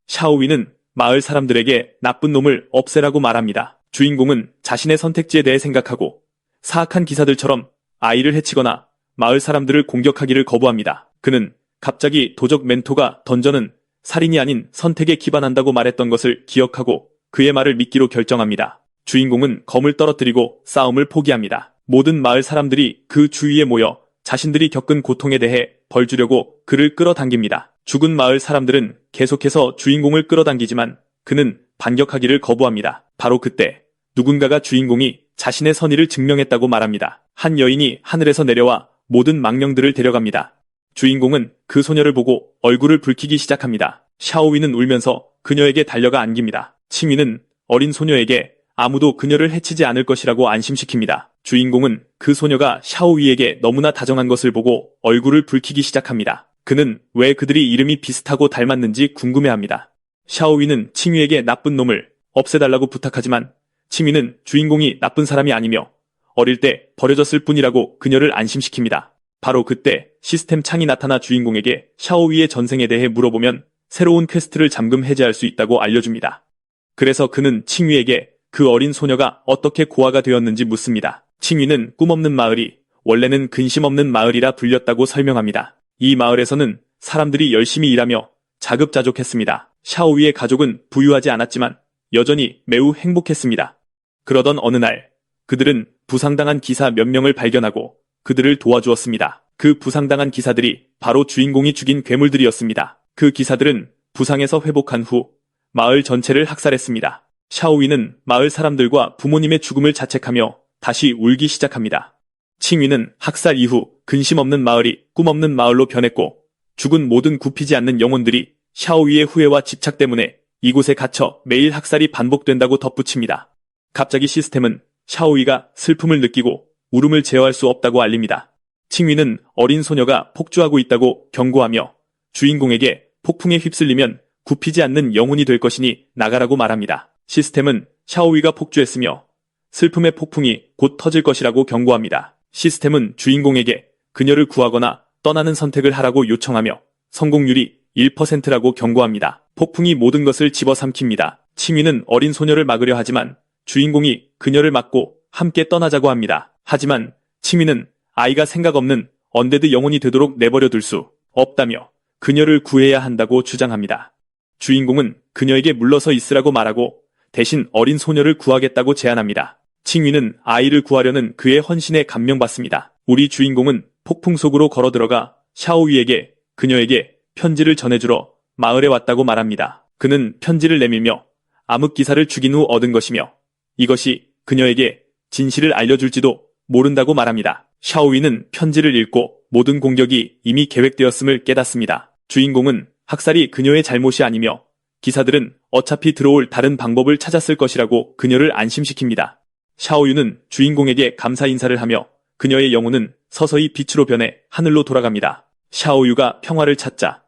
샤오위는 마을 사람들에게 나쁜 놈을 없애라고 말합니다. 주인공은 자신의 선택지에 대해 생각하고 사악한 기사들처럼 아이를 해치거나 마을 사람들을 공격하기를 거부합니다. 그는 갑자기 도적 멘토가 던전은 살인이 아닌 선택에 기반한다고 말했던 것을 기억하고 그의 말을 믿기로 결정합니다. 주인공은 검을 떨어뜨리고 싸움을 포기합니다. 모든 마을 사람들이 그 주위에 모여 자신들이 겪은 고통에 대해 벌 주려고 그를 끌어당깁니다. 죽은 마을 사람들은 계속해서 주인공을 끌어당기지만 그는 반격하기를 거부합니다. 바로 그때 누군가가 주인공이 자신의 선의를 증명했다고 말합니다. 한 여인이 하늘에서 내려와 모든 망령들을 데려갑니다. 주인공은 그 소녀를 보고 얼굴을 붉히기 시작합니다. 샤오위는 울면서 그녀에게 달려가 안깁니다. 칭위는 어린 소녀에게 아무도 그녀를 해치지 않을 것이라고 안심시킵니다. 주인공은 그 소녀가 샤오위에게 너무나 다정한 것을 보고 얼굴을 붉히기 시작합니다. 그는 왜 그들이 이름이 비슷하고 닮았는지 궁금해합니다. 샤오위는 칭위에게 나쁜 놈을 없애달라고 부탁하지만 칭위는 주인공이 나쁜 사람이 아니며 어릴 때 버려졌을 뿐이라고 그녀를 안심시킵니다. 바로 그때 시스템 창이 나타나 주인공에게 샤오위의 전생에 대해 물어보면 새로운 퀘스트를 잠금 해제할 수 있다고 알려줍니다. 그래서 그는 칭위에게 그 어린 소녀가 어떻게 고아가 되었는지 묻습니다. 칭위는 꿈없는 마을이 원래는 근심 없는 마을이라 불렸다고 설명합니다. 이 마을에서는 사람들이 열심히 일하며 자급자족했습니다. 샤오위의 가족은 부유하지 않았지만 여전히 매우 행복했습니다. 그러던 어느 날 그들은 부상당한 기사 몇 명을 발견하고 그들을 도와주었습니다. 그 부상당한 기사들이 바로 주인공이 죽인 괴물들이었습니다. 그 기사들은 부상에서 회복한 후 마을 전체를 학살했습니다. 샤오위는 마을 사람들과 부모님의 죽음을 자책하며 다시 울기 시작합니다. 칭위는 학살 이후 근심 없는 마을이 꿈 없는 마을로 변했고 죽은 모든 굽히지 않는 영혼들이 샤오위의 후회와 집착 때문에 이곳에 갇혀 매일 학살이 반복된다고 덧붙입니다. 갑자기 시스템은 샤오위가 슬픔을 느끼고 울음을 제어할 수 없다고 알립니다. 칭위는 어린 소녀가 폭주하고 있다고 경고하며 주인공에게 폭풍에 휩쓸리면 굽히지 않는 영혼이 될 것이니 나가라고 말합니다. 시스템은 샤오위가 폭주했으며 슬픔의 폭풍이 곧 터질 것이라고 경고합니다. 시스템은 주인공에게 그녀를 구하거나 떠나는 선택을 하라고 요청하며 성공률이 1%라고 경고합니다. 폭풍이 모든 것을 집어삼킵니다. 칭위는 어린 소녀를 막으려 하지만 주인공이 그녀를 막고 함께 떠나자고 합니다. 하지만 칭위는 아이가 생각 없는 언데드 영혼이 되도록 내버려 둘 수 없다며 그녀를 구해야 한다고 주장합니다. 주인공은 그녀에게 물러서 있으라고 말하고 대신 어린 소녀를 구하겠다고 제안합니다. 칭위는 아이를 구하려는 그의 헌신에 감명받습니다. 우리 주인공은 폭풍 속으로 걸어들어가 샤오위에게 그녀에게 편지를 전해주러 마을에 왔다고 말합니다. 그는 편지를 내밀며 암흑 기사를 죽인 후 얻은 것이며 이것이 그녀에게 진실을 알려줄지도 모른다고 말합니다. 샤오위는 편지를 읽고 모든 공격이 이미 계획되었음을 깨닫습니다. 주인공은 학살이 그녀의 잘못이 아니며 기사들은 어차피 들어올 다른 방법을 찾았을 것이라고 그녀를 안심시킵니다. 샤오유는 주인공에게 감사 인사를 하며 그녀의 영혼은 서서히 빛으로 변해 하늘로 돌아갑니다. 샤오유가 평화를 찾자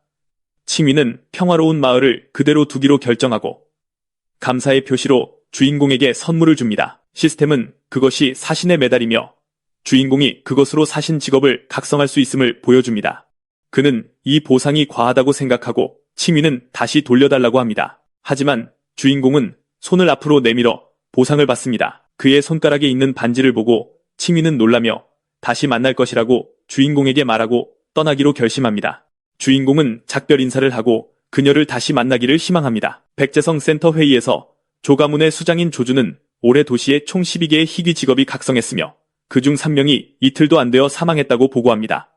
칭위는 평화로운 마을을 그대로 두기로 결정하고 감사의 표시로 주인공에게 선물을 줍니다. 시스템은 그것이 사신에 매달리며 주인공이 그것으로 사신 직업을 각성할 수 있음을 보여줍니다. 그는 이 보상이 과하다고 생각하고 칭위는 다시 돌려달라고 합니다. 하지만 주인공은 손을 앞으로 내밀어 보상을 받습니다. 그의 손가락에 있는 반지를 보고 칭위는 놀라며 다시 만날 것이라고 주인공에게 말하고 떠나기로 결심합니다. 주인공은 작별 인사를 하고 그녀를 다시 만나기를 희망합니다. 백제성 센터 회의에서 조가문의 수장인 조주는 올해 도시에 총 12개의 희귀 직업이 각성했으며 그중 3명이 이틀도 안 되어 사망했다고 보고합니다.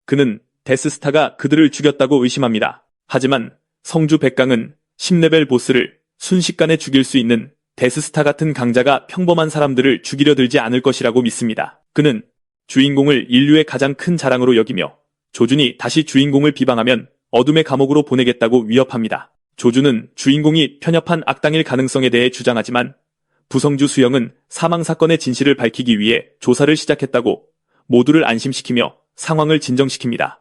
그는 데스스타가 그들을 죽였다고 의심합니다. 하지만 성주 백강은 10레벨 보스를 순식간에 죽일 수 있는 데스스타 같은 강자가 평범한 사람들을 죽이려 들지 않을 것이라고 믿습니다. 그는 주인공을 인류의 가장 큰 자랑으로 여기며 조준이 다시 주인공을 비방하면 어둠의 감옥으로 보내겠다고 위협합니다. 조준은 주인공이 편협한 악당일 가능성에 대해 주장하지만 부성주 수영은 사망사건의 진실을 밝히기 위해 조사를 시작했다고 모두를 안심시키며 상황을 진정시킵니다.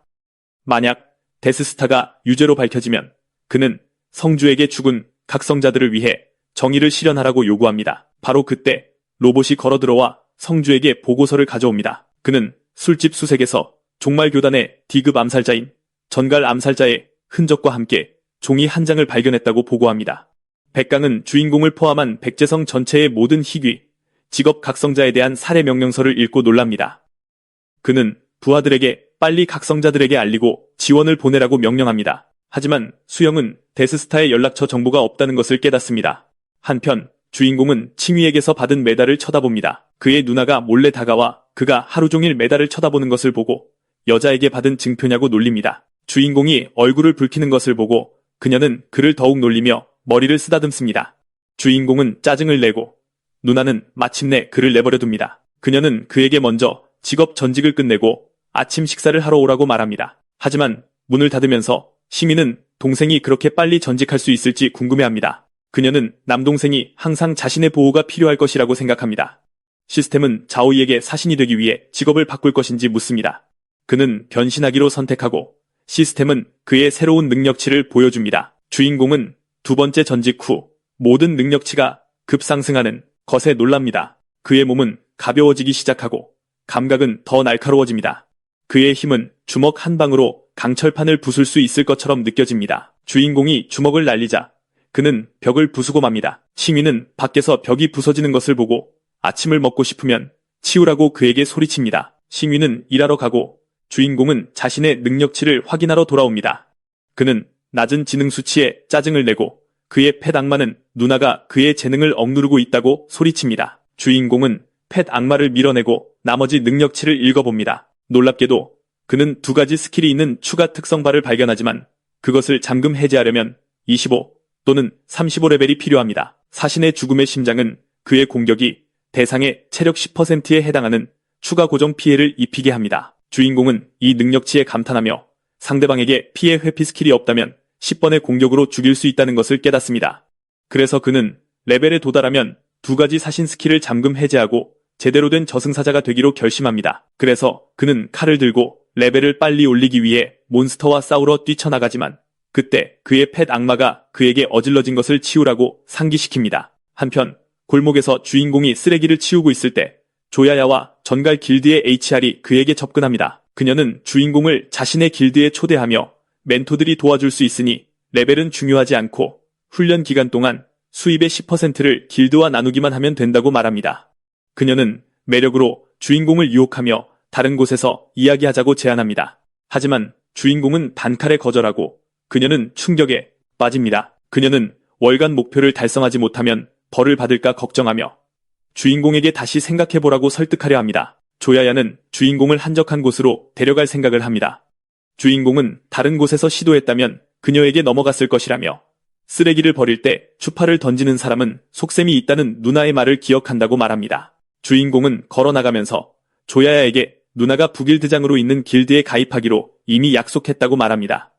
만약 데스스타가 유죄로 밝혀지면 그는 성주에게 죽은 각성자들을 위해 정의를 실현하라고 요구합니다. 바로 그때 로봇이 걸어들어와 성주에게 보고서를 가져옵니다. 그는 술집 수색에서 종말교단의 D급 암살자인 전갈 암살자의 흔적과 함께 종이 한 장을 발견했다고 보고합니다. 백강은 주인공을 포함한 백제성 전체의 모든 희귀, 직업 각성자에 대한 살해 명령서를 읽고 놀랍니다. 그는 부하들에게 빨리 각성자들에게 알리고 지원을 보내라고 명령합니다. 하지만 수영은 데스스타의 연락처 정보가 없다는 것을 깨닫습니다. 한편 주인공은 칭위에게서 받은 메달을 쳐다봅니다. 그의 누나가 몰래 다가와 그가 하루 종일 메달을 쳐다보는 것을 보고 여자에게 받은 증표냐고 놀립니다. 주인공이 얼굴을 붉히는 것을 보고 그녀는 그를 더욱 놀리며 머리를 쓰다듬습니다. 주인공은 짜증을 내고 누나는 마침내 그를 내버려둡니다. 그녀는 그에게 먼저 직업 전직을 끝내고 아침 식사를 하러 오라고 말합니다. 하지만 문을 닫으면서 시민은 동생이 그렇게 빨리 전직할 수 있을지 궁금해합니다. 그녀는 남동생이 항상 자신의 보호가 필요할 것이라고 생각합니다. 시스템은 자오이에게 사신이 되기 위해 직업을 바꿀 것인지 묻습니다. 그는 변신하기로 선택하고 시스템은 그의 새로운 능력치를 보여줍니다. 주인공은 두 번째 전직 후 모든 능력치가 급상승하는 것에 놀랍니다. 그의 몸은 가벼워지기 시작하고 감각은 더 날카로워집니다. 그의 힘은 주먹 한 방으로 강철판을 부술 수 있을 것처럼 느껴집니다. 주인공이 주먹을 날리자 그는 벽을 부수고 맙니다. 시민은 밖에서 벽이 부서지는 것을 보고 아침을 먹고 싶으면 치우라고 그에게 소리칩니다. 시민은 일하러 가고 주인공은 자신의 능력치를 확인하러 돌아옵니다. 그는 낮은 지능 수치에 짜증을 내고 그의 펫 악마는 누나가 그의 재능을 억누르고 있다고 소리칩니다. 주인공은 펫 악마를 밀어내고 나머지 능력치를 읽어봅니다. 놀랍게도 그는 2가지 스킬이 있는 추가 특성바를 발견하지만 그것을 잠금 해제하려면 25 또는 35레벨이 필요합니다. 사신의 죽음의 심장은 그의 공격이 대상의 체력 10%에 해당하는 추가 고정 피해를 입히게 합니다. 주인공은 이 능력치에 감탄하며 상대방에게 피해 회피 스킬이 없다면 10번의 공격으로 죽일 수 있다는 것을 깨닫습니다. 그래서 그는 레벨에 도달하면 2가지 사신 스킬을 잠금 해제하고 제대로 된 저승사자가 되기로 결심합니다. 그래서 그는 칼을 들고 레벨을 빨리 올리기 위해 몬스터와 싸우러 뛰쳐나가지만 그때 그의 펫 악마가 그에게 어질러진 것을 치우라고 상기시킵니다. 한편 골목에서 주인공이 쓰레기를 치우고 있을 때 조야야와 전갈 길드의 HR이 그에게 접근합니다. 그녀는 주인공을 자신의 길드에 초대하며 멘토들이 도와줄 수 있으니 레벨은 중요하지 않고 훈련 기간 동안 수입의 10%를 길드와 나누기만 하면 된다고 말합니다. 그녀는 매력으로 주인공을 유혹하며 다른 곳에서 이야기하자고 제안합니다. 하지만 주인공은 단칼에 거절하고 그녀는 충격에 빠집니다. 그녀는 월간 목표를 달성하지 못하면 벌을 받을까 걱정하며 주인공에게 다시 생각해보라고 설득하려 합니다. 조야야는 주인공을 한적한 곳으로 데려갈 생각을 합니다. 주인공은 다른 곳에서 시도했다면 그녀에게 넘어갔을 것이라며 쓰레기를 버릴 때 추파를 던지는 사람은 속셈이 있다는 누나의 말을 기억한다고 말합니다. 주인공은 걸어나가면서 조야야에게 누나가 북일드장으로 있는 길드에 가입하기로 이미 약속했다고 말합니다.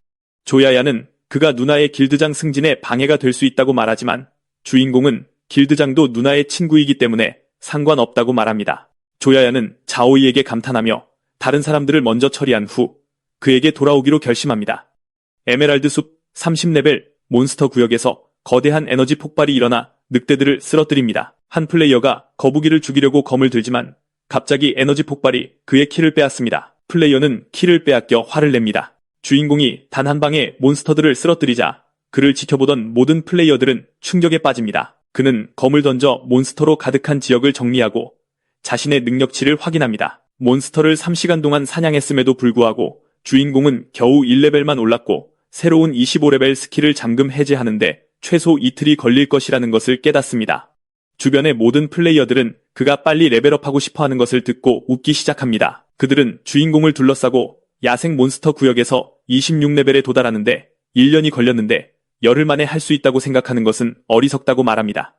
조야야는 그가 누나의 길드장 승진에 방해가 될 수 있다고 말하지만 주인공은 길드장도 누나의 친구이기 때문에 상관없다고 말합니다. 조야야는 자오이에게 감탄하며 다른 사람들을 먼저 처리한 후 그에게 돌아오기로 결심합니다. 에메랄드 숲 30레벨 몬스터 구역에서 거대한 에너지 폭발이 일어나 늑대들을 쓰러뜨립니다. 한 플레이어가 거북이를 죽이려고 검을 들지만 갑자기 에너지 폭발이 그의 키를 빼앗습니다. 플레이어는 키를 빼앗겨 화를 냅니다. 주인공이 단 한 방에 몬스터들을 쓰러뜨리자 그를 지켜보던 모든 플레이어들은 충격에 빠집니다. 그는 검을 던져 몬스터로 가득한 지역을 정리하고 자신의 능력치를 확인합니다. 몬스터를 3시간 동안 사냥했음에도 불구하고 주인공은 겨우 1레벨만 올랐고 새로운 25레벨 스킬을 잠금 해제하는데 최소 이틀이 걸릴 것이라는 것을 깨닫습니다. 주변의 모든 플레이어들은 그가 빨리 레벨업하고 싶어하는 것을 듣고 웃기 시작합니다. 그들은 주인공을 둘러싸고 야생 몬스터 구역에서 26레벨에 도달하는데 1년이 걸렸는데 열흘 만에 할 수 있다고 생각하는 것은 어리석다고 말합니다.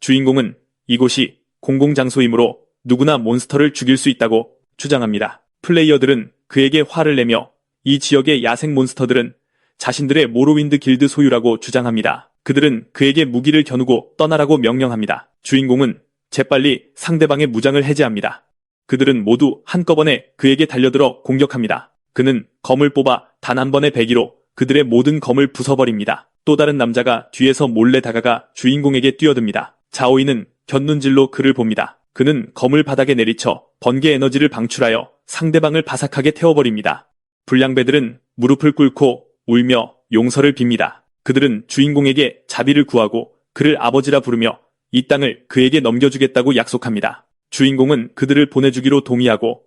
주인공은 이곳이 공공장소이므로 누구나 몬스터를 죽일 수 있다고 주장합니다. 플레이어들은 그에게 화를 내며 이 지역의 야생 몬스터들은 자신들의 모로윈드 길드 소유라고 주장합니다. 그들은 그에게 무기를 겨누고 떠나라고 명령합니다. 주인공은 재빨리 상대방의 무장을 해제합니다. 그들은 모두 한꺼번에 그에게 달려들어 공격합니다. 그는 검을 뽑아 단 한 번의 배기로 그들의 모든 검을 부숴버립니다. 또 다른 남자가 뒤에서 몰래 다가가 주인공에게 뛰어듭니다. 자오이는 곁눈질로 그를 봅니다. 그는 검을 바닥에 내리쳐 번개 에너지를 방출하여 상대방을 바삭하게 태워버립니다. 불량배들은 무릎을 꿇고 울며 용서를 빕니다. 그들은 주인공에게 자비를 구하고 그를 아버지라 부르며 이 땅을 그에게 넘겨주겠다고 약속합니다. 주인공은 그들을 보내주기로 동의하고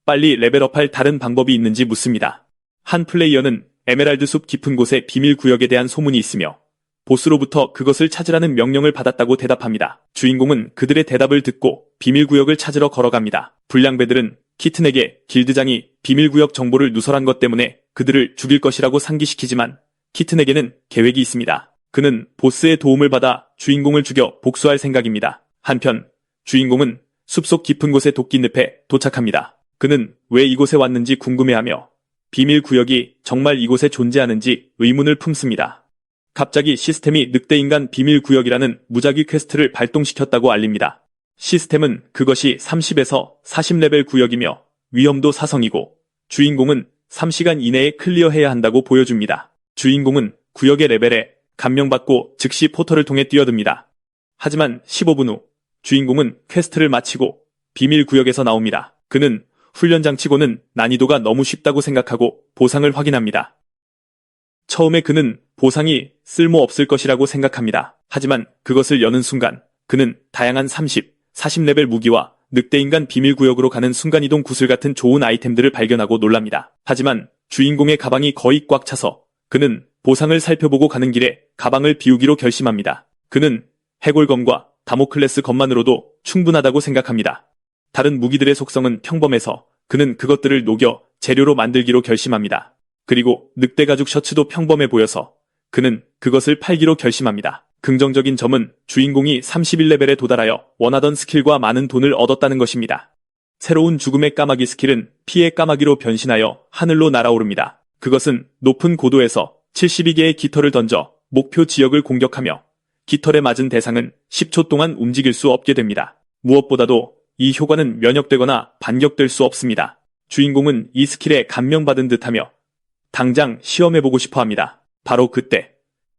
빨리 레벨업할 다른 방법이 있는지 묻습니다. 한 플레이어는 에메랄드 숲 깊은 곳의 비밀 구역에 대한 소문이 있으며 보스로부터 그것을 찾으라는 명령을 받았다고 대답합니다. 주인공은 그들의 대답을 듣고 비밀 구역을 찾으러 걸어갑니다. 불량배들은 키튼에게 길드장이 비밀 구역 정보를 누설한 것 때문에 그들을 죽일 것이라고 상기시키지만 키튼에게는 계획이 있습니다. 그는 보스의 도움을 받아 주인공을 죽여 복수할 생각입니다. 한편 주인공은 숲속 깊은 곳의 도끼늪에 도착합니다. 그는 왜 이곳에 왔는지 궁금해하며 비밀 구역이 정말 이곳에 존재하는지 의문을 품습니다. 갑자기 시스템이 늑대인간 비밀 구역이라는 무작위 퀘스트를 발동시켰다고 알립니다. 시스템은 그것이 30에서 40레벨 구역이며 위험도 사성이고 주인공은 3시간 이내에 클리어해야 한다고 보여줍니다. 주인공은 구역의 레벨에 감명받고 즉시 포털을 통해 뛰어듭니다. 하지만 15분 후 주인공은 퀘스트를 마치고 비밀 구역에서 나옵니다. 그는 훈련장치고는 난이도가 너무 쉽다고 생각하고 보상을 확인합니다. 처음에 그는 보상이 쓸모없을 것이라고 생각합니다. 하지만 그것을 여는 순간 그는 다양한 30, 40레벨 무기와 늑대인간 비밀구역으로 가는 순간이동 구슬 같은 좋은 아이템들을 발견하고 놀랍니다. 하지만 주인공의 가방이 거의 꽉 차서 그는 보상을 살펴보고 가는 길에 가방을 비우기로 결심합니다. 그는 해골검과 다모클레스 검만으로도 충분하다고 생각합니다. 다른 무기들의 속성은 평범해서 그는 그것들을 녹여 재료로 만들기로 결심합니다. 그리고 늑대 가죽 셔츠도 평범해 보여서 그는 그것을 팔기로 결심합니다. 긍정적인 점은 주인공이 31레벨에 도달하여 원하던 스킬과 많은 돈을 얻었다는 것입니다. 새로운 죽음의 까마귀 스킬은 피의 까마귀로 변신하여 하늘로 날아오릅니다. 그것은 높은 고도에서 72개의 깃털을 던져 목표 지역을 공격하며 깃털에 맞은 대상은 10초 동안 움직일 수 없게 됩니다. 무엇보다도 이 효과는 면역되거나 반격될 수 없습니다. 주인공은 이 스킬에 감명받은 듯하며 당장 시험해보고 싶어 합니다. 바로 그때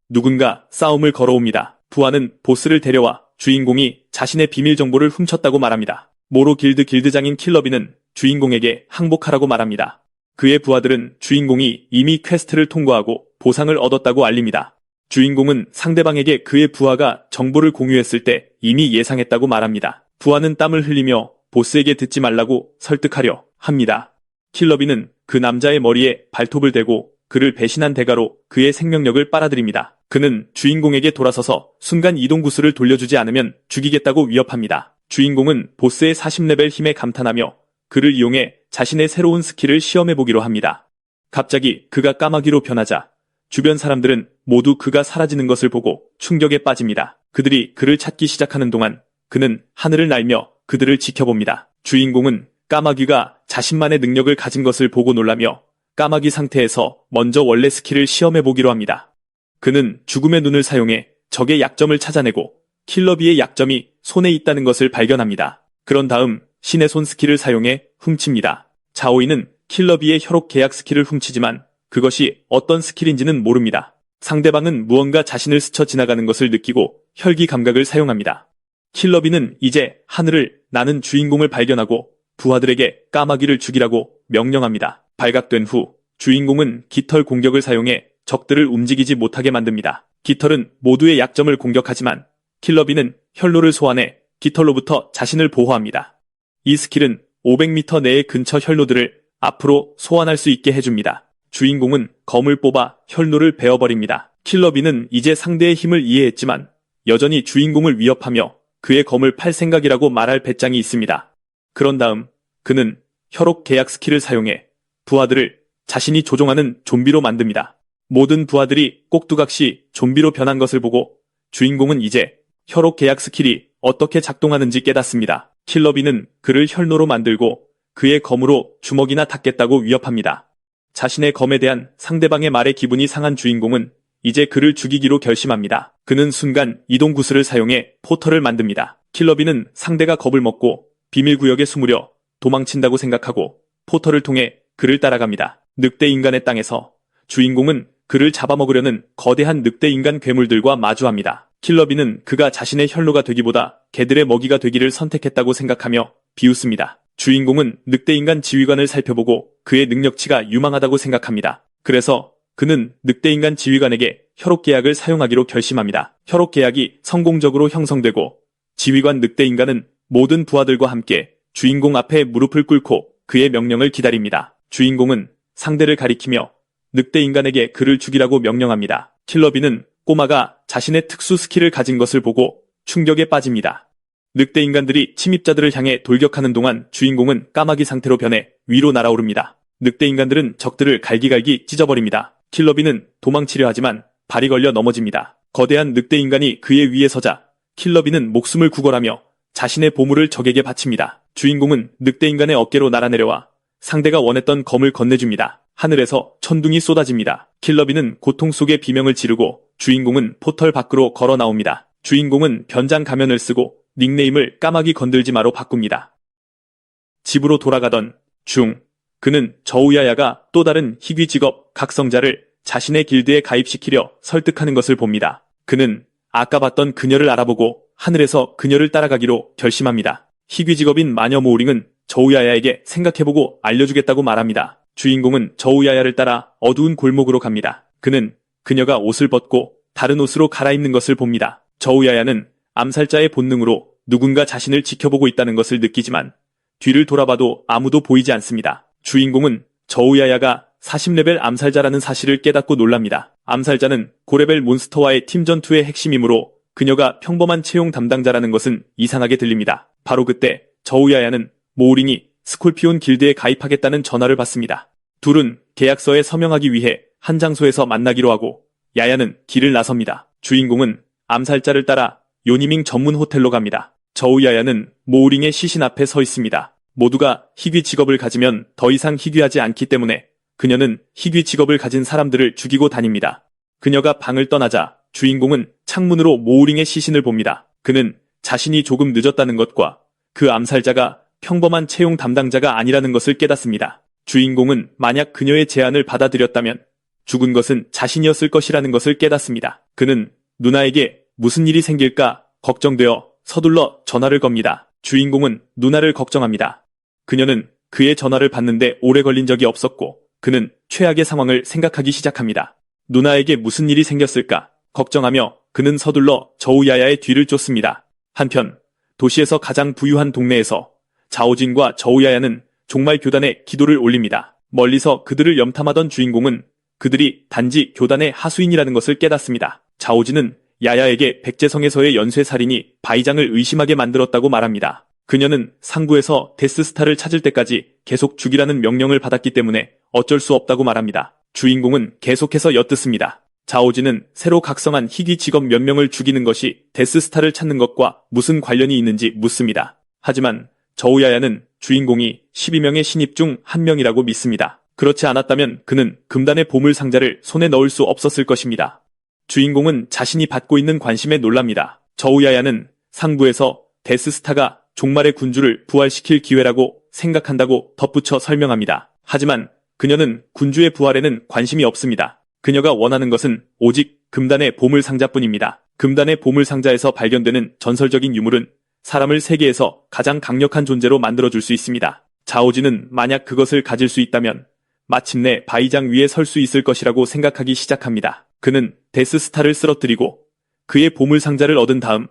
누군가 싸움을 걸어옵니다. 부하는 보스를 데려와 주인공이 자신의 비밀 정보를 훔쳤다고 말합니다. 모로 길드 길드장인 킬러비는 주인공에게 항복하라고 말합니다. 그의 부하들은 주인공이 이미 퀘스트를 통과하고 보상을 얻었다고 알립니다. 주인공은 상대방에게 그의 부하가 정보를 공유했을 때 이미 예상했다고 말합니다. 부하는 땀을 흘리며 보스에게 듣지 말라고 설득하려 합니다. 킬러비는 그 남자의 머리에 발톱을 대고 그를 배신한 대가로 그의 생명력을 빨아들입니다. 그는 주인공에게 돌아서서 순간 이동 구슬을 돌려주지 않으면 죽이겠다고 위협합니다. 주인공은 보스의 40레벨 힘에 감탄하며 그를 이용해 자신의 새로운 스킬을 시험해보기로 합니다. 갑자기 그가 까마귀로 변하자 주변 사람들은 모두 그가 사라지는 것을 보고 충격에 빠집니다. 그들이 그를 찾기 시작하는 동안 그는 하늘을 날며 그들을 지켜봅니다. 주인공은 까마귀가 자신만의 능력을 가진 것을 보고 놀라며 까마귀 상태에서 먼저 원래 스킬을 시험해보기로 합니다. 그는 죽음의 눈을 사용해 적의 약점을 찾아내고 킬러비의 약점이 손에 있다는 것을 발견합니다. 그런 다음 신의 손 스킬을 사용해 훔칩니다. 자오이는 킬러비의 혈옥 계약 스킬을 훔치지만 그것이 어떤 스킬인지는 모릅니다. 상대방은 무언가 자신을 스쳐 지나가는 것을 느끼고 혈기 감각을 사용합니다. 킬러비는 이제 하늘을 나는 주인공을 발견하고 부하들에게 까마귀를 죽이라고 명령합니다. 발각된 후 주인공은 깃털 공격을 사용해 적들을 움직이지 못하게 만듭니다. 깃털은 모두의 약점을 공격하지만 킬러비는 혈로를 소환해 깃털로부터 자신을 보호합니다. 이 스킬은 500m 내의 근처 혈로들을 앞으로 소환할 수 있게 해줍니다. 주인공은 검을 뽑아 혈로를 베어버립니다. 킬러비는 이제 상대의 힘을 이해했지만 여전히 주인공을 위협하며 그의 검을 팔 생각이라고 말할 배짱이 있습니다. 그런 다음 그는 혈옥 계약 스킬을 사용해 부하들을 자신이 조종하는 좀비로 만듭니다. 모든 부하들이 꼭두각시 좀비로 변한 것을 보고 주인공은 이제 혈옥 계약 스킬이 어떻게 작동하는지 깨닫습니다. 킬러비는 그를 혈노로 만들고 그의 검으로 주먹이나 닿겠다고 위협합니다. 자신의 검에 대한 상대방의 말에 기분이 상한 주인공은 이제 그를 죽이기로 결심합니다. 그는 순간 이동 구슬을 사용해 포털을 만듭니다. 킬러비는 상대가 겁을 먹고 비밀구역에 숨으려 도망친다고 생각하고 포털을 통해 그를 따라갑니다. 늑대 인간의 땅에서 주인공은 그를 잡아먹으려는 거대한 늑대 인간 괴물들과 마주합니다. 킬러비는 그가 자신의 혈로가 되기보다 개들의 먹이가 되기를 선택했다고 생각하며 비웃습니다. 주인공은 늑대 인간 지휘관을 살펴보고 그의 능력치가 유망하다고 생각합니다. 그래서 그는 늑대 인간 지휘관에게 혈옥 계약을 사용하기로 결심합니다. 혈옥 계약이 성공적으로 형성되고 지휘관 늑대 인간은 모든 부하들과 함께 주인공 앞에 무릎을 꿇고 그의 명령을 기다립니다. 주인공은 상대를 가리키며 늑대 인간에게 그를 죽이라고 명령합니다. 킬러비는 꼬마가 자신의 특수 스킬을 가진 것을 보고 충격에 빠집니다. 늑대 인간들이 침입자들을 향해 돌격하는 동안 주인공은 까마귀 상태로 변해 위로 날아오릅니다. 늑대 인간들은 적들을 갈기갈기 찢어버립니다. 킬러비는 도망치려 하지만 발이 걸려 넘어집니다. 거대한 늑대 인간이 그의 위에 서자 킬러비는 목숨을 구걸하며 자신의 보물을 적에게 바칩니다. 주인공은 늑대 인간의 어깨로 날아내려와 상대가 원했던 검을 건네줍니다. 하늘에서 천둥이 쏟아집니다. 킬러비는 고통 속에 비명을 지르고 주인공은 포털 밖으로 걸어 나옵니다. 주인공은 변장 가면을 쓰고 닉네임을 까마귀 건들지 마로 바꿉니다. 집으로 돌아가던 중 그는 저우야야가 또 다른 희귀 직업 각성자를 자신의 길드에 가입시키려 설득하는 것을 봅니다. 그는 아까 봤던 그녀를 알아보고 하늘에서 그녀를 따라가기로 결심합니다. 희귀 직업인 마녀 모우링은 저우야야에게 생각해보고 알려주겠다고 말합니다. 주인공은 저우야야를 따라 어두운 골목으로 갑니다. 그는 그녀가 옷을 벗고 다른 옷으로 갈아입는 것을 봅니다. 저우야야는 암살자의 본능으로 누군가 자신을 지켜보고 있다는 것을 느끼지만 뒤를 돌아봐도 아무도 보이지 않습니다. 주인공은 저우야야가 40레벨 암살자라는 사실을 깨닫고 놀랍니다. 암살자는 고레벨 몬스터와의 팀 전투의 핵심이므로 그녀가 평범한 채용 담당자라는 것은 이상하게 들립니다. 바로 그때 저우야야는 모우링이 스콜피온 길드에 가입하겠다는 전화를 받습니다. 둘은 계약서에 서명하기 위해 한 장소에서 만나기로 하고 야야는 길을 나섭니다. 주인공은 암살자를 따라 요니밍 전문 호텔로 갑니다. 저우야야는 모우링의 시신 앞에 서 있습니다. 모두가 희귀 직업을 가지면 더 이상 희귀하지 않기 때문에 그녀는 희귀 직업을 가진 사람들을 죽이고 다닙니다. 그녀가 방을 떠나자 주인공은 창문으로 모우링의 시신을 봅니다. 그는 자신이 조금 늦었다는 것과 그 암살자가 평범한 채용 담당자가 아니라는 것을 깨닫습니다. 주인공은 만약 그녀의 제안을 받아들였다면 죽은 것은 자신이었을 것이라는 것을 깨닫습니다. 그는 누나에게 무슨 일이 생길까 걱정되어 서둘러 전화를 겁니다. 주인공은 누나를 걱정합니다. 그녀는 그의 전화를 받는데 오래 걸린 적이 없었고 그는 최악의 상황을 생각하기 시작합니다. 누나에게 무슨 일이 생겼을까 걱정하며 그는 서둘러 저우야야의 뒤를 쫓습니다. 한편 도시에서 가장 부유한 동네에서 자오진과 저우야야는 종말 교단에 기도를 올립니다. 멀리서 그들을 염탐하던 주인공은 그들이 단지 교단의 하수인이라는 것을 깨닫습니다. 자오진은 야야에게 백제성에서의 연쇄살인이 바이장을 의심하게 만들었다고 말합니다. 그녀는 상부에서 데스스타를 찾을 때까지 계속 죽이라는 명령을 받았기 때문에 어쩔 수 없다고 말합니다. 주인공은 계속해서 엿듣습니다. 자오진은 새로 각성한 희귀 직업 몇 명을 죽이는 것이 데스스타를 찾는 것과 무슨 관련이 있는지 묻습니다. 하지만 저우야야는 주인공이 12명의 신입 중 한 명이라고 믿습니다. 그렇지 않았다면 그는 금단의 보물상자를 손에 넣을 수 없었을 것입니다. 주인공은 자신이 받고 있는 관심에 놀랍니다. 저우야야는 상부에서 데스스타가 종말의 군주를 부활시킬 기회라고 생각한다고 덧붙여 설명합니다. 하지만 그녀는 군주의 부활에는 관심이 없습니다. 그녀가 원하는 것은 오직 금단의 보물상자뿐입니다. 금단의 보물상자에서 발견되는 전설적인 유물은 사람을 세계에서 가장 강력한 존재로 만들어줄 수 있습니다. 자오진은 만약 그것을 가질 수 있다면 마침내 바이장 위에 설 수 있을 것이라고 생각하기 시작합니다. 그는 데스스타를 쓰러뜨리고 그의 보물상자를 얻은 다음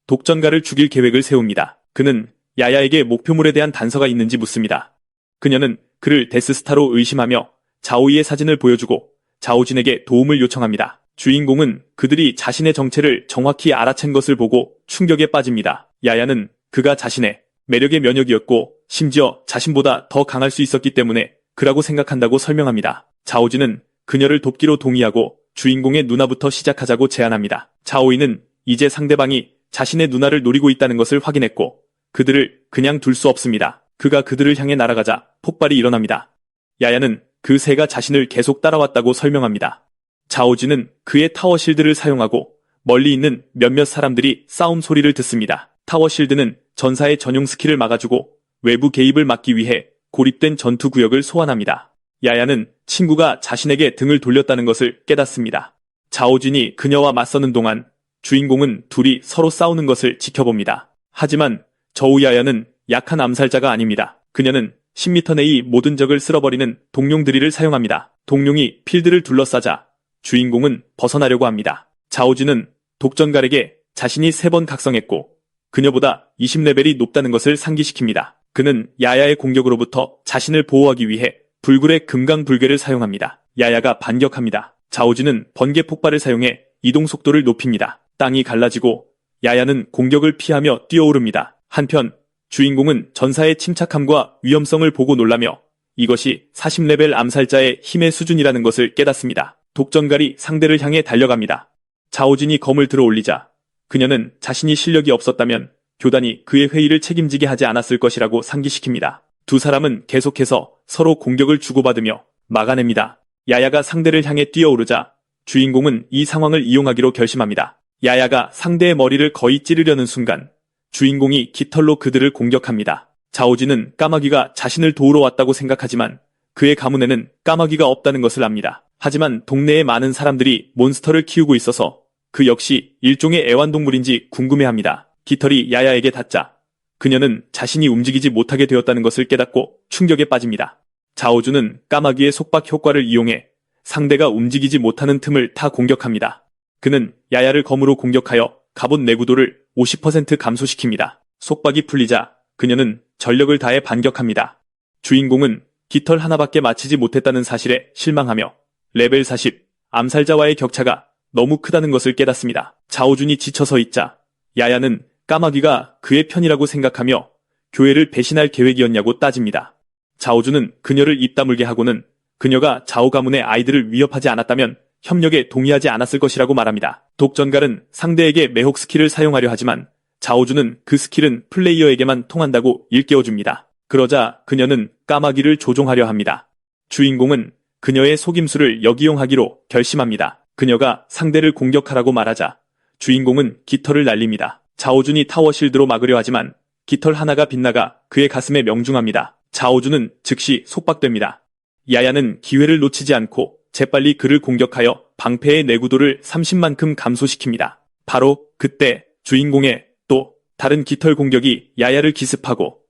독전가를 죽일 계획을 세웁니다. 그는 야야에게 목표물에 대한 단서가 있는지 묻습니다. 그녀는 그를 데스스타로 의심하며 자오이의 사진을 보여주고 자오진에게 도움을 요청합니다. 주인공은 그들이 자신의 정체를 정확히 알아챈 것을 보고 충격에 빠집니다. 야야는 그가 자신의 매력의 면역이었고 심지어 자신보다 더 강할 수 있었기 때문에 그라고 생각한다고 설명합니다. 자오진은 그녀를 돕기로 동의하고 주인공의 누나부터 시작하자고 제안합니다. 자오이는 이제 상대방이 자신의 누나를 노리고 있다는 것을 확인했고 그들을 그냥 둘 수 없습니다. 그가 그들을 향해 날아가자 폭발이 일어납니다. 야야는 그 새가 자신을 계속 따라왔다고 설명합니다. 자오진은 그의 타워 실드를 사용하고 멀리 있는 몇몇 사람들이 싸움 소리를 듣습니다. 타워 실드는 전사의 전용 스킬을 막아주고 외부 개입을 막기 위해 고립된 전투 구역을 소환합니다. 야야는 친구가 자신에게 등을 돌렸다는 것을 깨닫습니다. 자오진이 그녀와 맞서는 동안 주인공은 둘이 서로 싸우는 것을 지켜봅니다. 하지만 저우야야는 약한 암살자가 아닙니다. 그녀는 10m 내의 모든 적을 쓸어버리는 동룡 드릴을 사용합니다. 동룡이 필드를 둘러싸자 주인공은 벗어나려고 합니다. 자오진은 독전갈에게 자신이 3번 각성했고 그녀보다 20레벨이 높다는 것을 상기시킵니다. 그는 야야의 공격으로부터 자신을 보호하기 위해 불굴의 금강불괴를 사용합니다. 야야가 반격합니다. 자오진은 번개 폭발을 사용해 이동 속도를 높입니다. 땅이 갈라지고 야야는 공격을 피하며 뛰어오릅니다. 한편 주인공은 전사의 침착함과 위험성을 보고 놀라며 이것이 40레벨 암살자의 힘의 수준이라는 것을 깨닫습니다. 독전갈이 상대를 향해 달려갑니다. 자오진이 검을 들어 올리자 그녀는 자신이 실력이 없었다면 교단이 그의 회의를 책임지게 하지 않았을 것이라고 상기시킵니다. 두 사람은 계속해서 서로 공격을 주고받으며 막아냅니다. 야야가 상대를 향해 뛰어오르자 주인공은 이 상황을 이용하기로 결심합니다. 야야가 상대의 머리를 거의 찌르려는 순간 주인공이 깃털로 그들을 공격합니다. 자오진은 까마귀가 자신을 도우러 왔다고 생각하지만 그의 가문에는 까마귀가 없다는 것을 압니다. 하지만 동네의 많은 사람들이 몬스터를 키우고 있어서 그 역시 일종의 애완동물인지 궁금해합니다. 깃털이 야야에게 닿자 그녀는 자신이 움직이지 못하게 되었다는 것을 깨닫고 충격에 빠집니다. 자오준은 까마귀의 속박 효과를 이용해 상대가 움직이지 못하는 틈을 타 공격합니다. 그는 야야를 검으로 공격하여 갑옷 내구도를 50% 감소시킵니다. 속박이 풀리자 그녀는 전력을 다해 반격합니다. 주인공은 깃털 하나밖에 맞히지 못했다는 사실에 실망하며 레벨 40 암살자와의 격차가 너무 크다는 것을 깨닫습니다. 자오준이 지쳐서 있자 야야는 까마귀가 그의 편이라고 생각하며 교회를 배신할 계획이었냐고 따집니다. 자오준은 그녀를 입 다물게 하고는 그녀가 자오 가문의 아이들을 위협하지 않았다면 협력에 동의하지 않았을 것이라고 말합니다. 독전갈은 상대에게 매혹 스킬을 사용하려 하지만 자오준은 그 스킬은 플레이어에게만 통한다고 일깨워줍니다. 그러자 그녀는 까마귀를 조종하려 합니다. 주인공은 그녀의 속임수를 역이용하기로 결심합니다. 그녀가 상대를 공격하라고 말하자 주인공은 깃털을 날립니다. 자오준이 타워 실드로 막으려 하지만 깃털 하나가 빗나가 그의 가슴에 명중합니다. 자오준은 즉시 속박됩니다. 야야는 기회를 놓치지 않고 재빨리 그를 공격하여 방패의 내구도를 30만큼 감소시킵니다. 바로 그때 주인공의 또 다른 깃털 공격이 야야를 기습하고